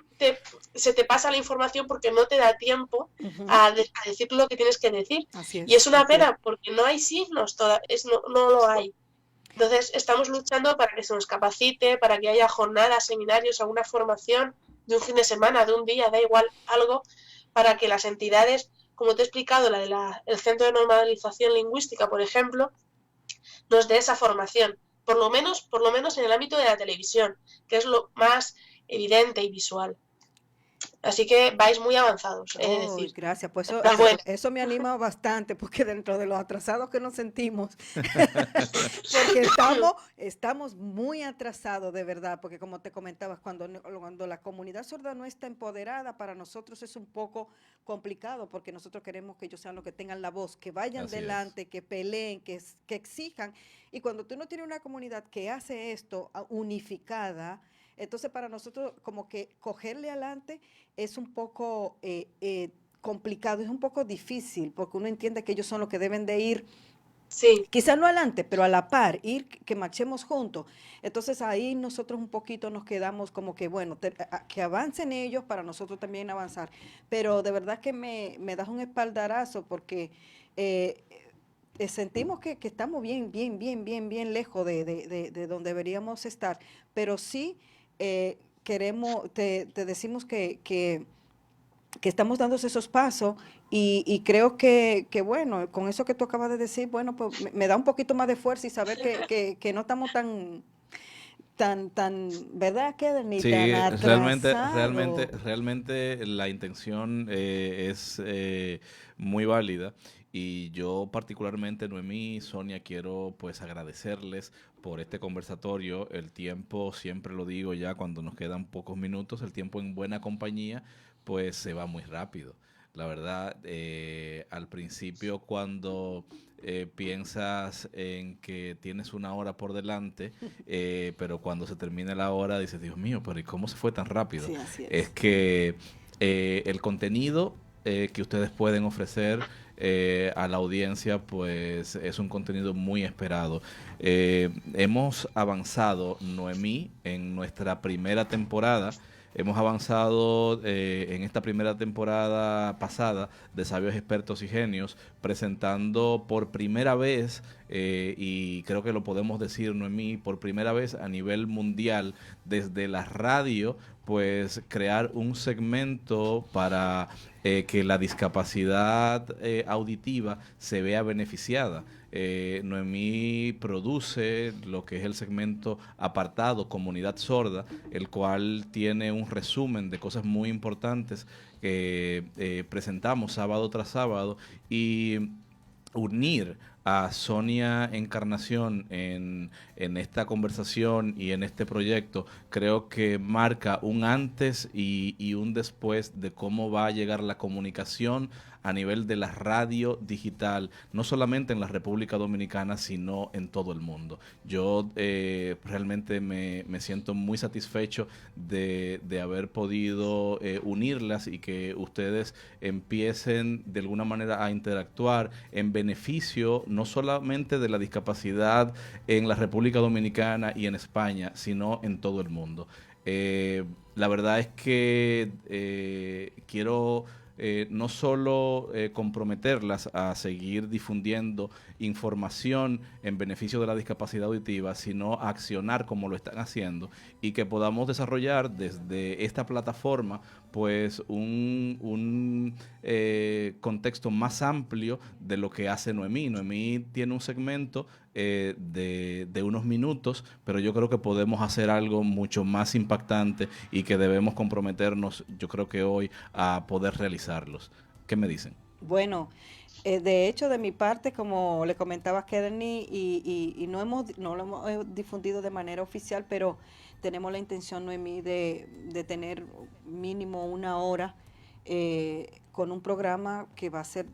se te pasa la información porque no te da tiempo a decir lo que tienes que decir. Y es una pena porque no hay signos, no lo hay. Entonces estamos luchando para que se nos capacite, para que haya jornadas, seminarios, alguna formación de un fin de semana, de un día, da igual, algo, para que las entidades, como te he explicado, el Centro de Normalización Lingüística, por ejemplo, nos dé esa formación, por lo menos en el ámbito de la televisión, que es lo más evidente y visual. Así que vais muy avanzados, he de decir. Gracias, pues eso me anima bastante, porque dentro de los atrasados que nos sentimos, porque estamos muy atrasados de verdad, porque como te comentabas, cuando la comunidad sorda no está empoderada, para nosotros es un poco complicado, porque nosotros queremos que ellos sean los que tengan la voz, que vayan adelante, que peleen, que exijan, y cuando tú no tienes una comunidad que hace esto unificada, entonces para nosotros como que cogerle adelante es un poco complicado, es un poco difícil, porque uno entiende que ellos son los que deben de ir, quizás no adelante, pero a la par, que marchemos juntos. Entonces ahí nosotros un poquito nos quedamos como que, bueno, que avancen ellos para nosotros también avanzar. Pero de verdad que me das un espaldarazo, porque sentimos que estamos bien lejos de donde deberíamos estar, pero sí... que te decimos que estamos dando esos pasos y creo que, bueno, con eso que tú acabas de decir, bueno, pues me da un poquito más de fuerza y saber que no estamos tan, ¿verdad? Que ni Sí, tan atrasados. realmente la intención es muy válida. Y yo particularmente, Noemí, Sonia, quiero pues agradecerles por este conversatorio. El tiempo, siempre lo digo ya cuando nos quedan pocos minutos, el tiempo en buena compañía pues se va muy rápido. La verdad, al principio cuando piensas en que tienes una hora por delante, pero cuando se termina la hora dices, Dios mío, pero ¿y cómo se fue tan rápido? Sí, así Es que el contenido que ustedes pueden ofrecer a la audiencia, pues es un contenido muy esperado. Hemos avanzado, Noemí, en nuestra primera temporada. Hemos avanzado en esta primera temporada pasada de Sabios, Expertos y Genios, presentando por primera vez, y creo que lo podemos decir, Noemí, por primera vez a nivel mundial, desde la radio, pues crear un segmento para que la discapacidad auditiva se vea beneficiada. Noemí produce lo que es el segmento apartado Comunidad Sorda, el cual tiene un resumen de cosas muy importantes que presentamos sábado tras sábado, y unir a Sonia Encarnación en esta conversación y en este proyecto, creo que marca un antes y un después de cómo va a llegar la comunicación a nivel de la radio digital, no solamente en la República Dominicana, sino en todo el mundo. Yo realmente me siento muy satisfecho de haber podido unirlas y que ustedes empiecen de alguna manera a interactuar en beneficio no solamente de la discapacidad en la República Dominicana y en España, sino en todo el mundo. La verdad es que quiero no solo comprometerlas a seguir difundiendo información en beneficio de la discapacidad auditiva, sino a accionar como lo están haciendo, y que podamos desarrollar desde esta plataforma pues un contexto más amplio de lo que hace Noemí. Noemí tiene un segmento de unos minutos, pero yo creo que podemos hacer algo mucho más impactante y que debemos comprometernos, yo creo que hoy, a poder realizarlos. ¿Qué me dicen? Bueno, de hecho, de mi parte, como le comentaba a Kearney, y no lo hemos difundido de manera oficial, pero tenemos la intención, Noemí, de tener mínimo una hora con un programa que va a ser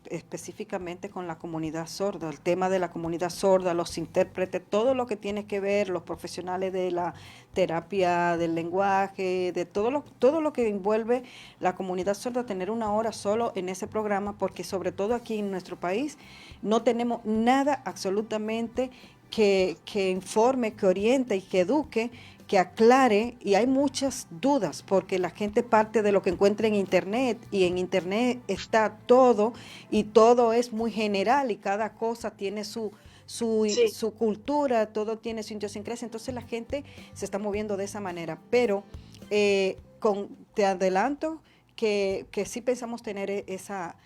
específicamente con la comunidad sorda, el tema de la comunidad sorda, los intérpretes, todo lo que tiene que ver, los profesionales de la terapia del lenguaje, de todo lo que envuelve la comunidad sorda, tener una hora solo en ese programa, porque sobre todo aquí en nuestro país no tenemos nada absolutamente que informe, que oriente y que eduque, que aclare, y hay muchas dudas porque la gente parte de lo que encuentra en internet, y en internet está todo y todo es muy general y cada cosa tiene su cultura, todo tiene su idiosincrasia, entonces la gente se está moviendo de esa manera, pero te adelanto que sí pensamos tener esa.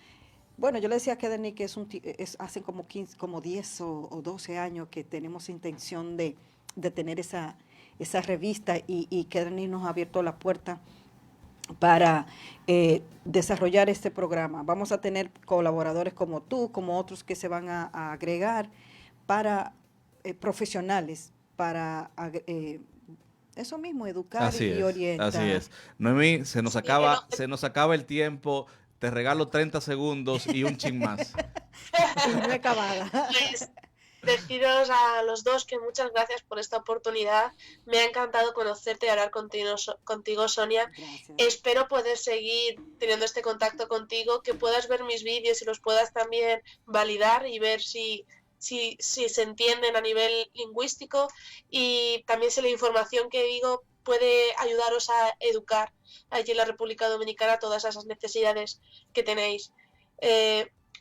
Bueno, yo le decía a Kearney que hace como 10 o 12 años que tenemos intención de tener esa revista, y Kearney nos ha abierto la puerta para desarrollar este programa. Vamos a tener colaboradores como tú, como otros que se van a agregar, para profesionales, para eso mismo, educar y orientar. Así es. Noemí, se nos acaba el tiempo. Te regalo 30 segundos y un chin más. No he acabado. Pues, deciros a los dos que muchas gracias por esta oportunidad. Me ha encantado conocerte y hablar contigo, Sonia. Gracias. Espero poder seguir teniendo este contacto contigo, que puedas ver mis vídeos y los puedas también validar y ver si se entienden a nivel lingüístico, y también si la información que digo puede ayudaros a educar allí en la República Dominicana todas esas necesidades que tenéis.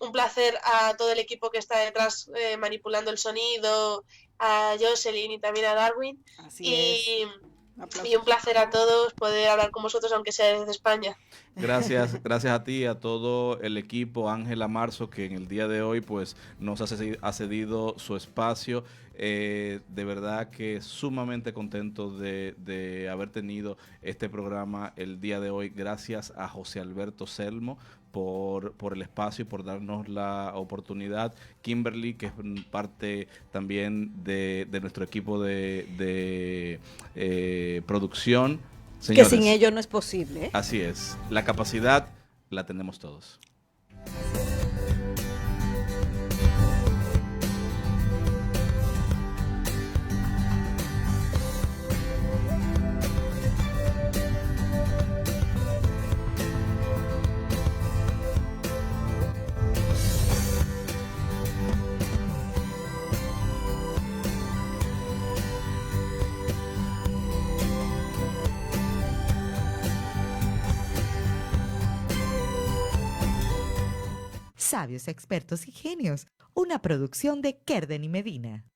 Un placer a todo el equipo que está detrás manipulando el sonido, a Jocelyn y también a Darwin. Aplausos. Y un placer a todos poder hablar con vosotros, aunque sea desde España. Gracias a ti, a todo el equipo, Ángela Marzo, que en el día de hoy pues nos ha cedido su espacio. De verdad que sumamente contento de haber tenido este programa el día de hoy. Gracias a José Alberto Selmo por el espacio y por darnos la oportunidad. Kimberly, que es parte también de nuestro equipo de producción. Señores, que sin ello no es posible, ¿eh? Así es, la capacidad la tenemos todos. Sabios, expertos y genios, una producción de Kerden y Medina.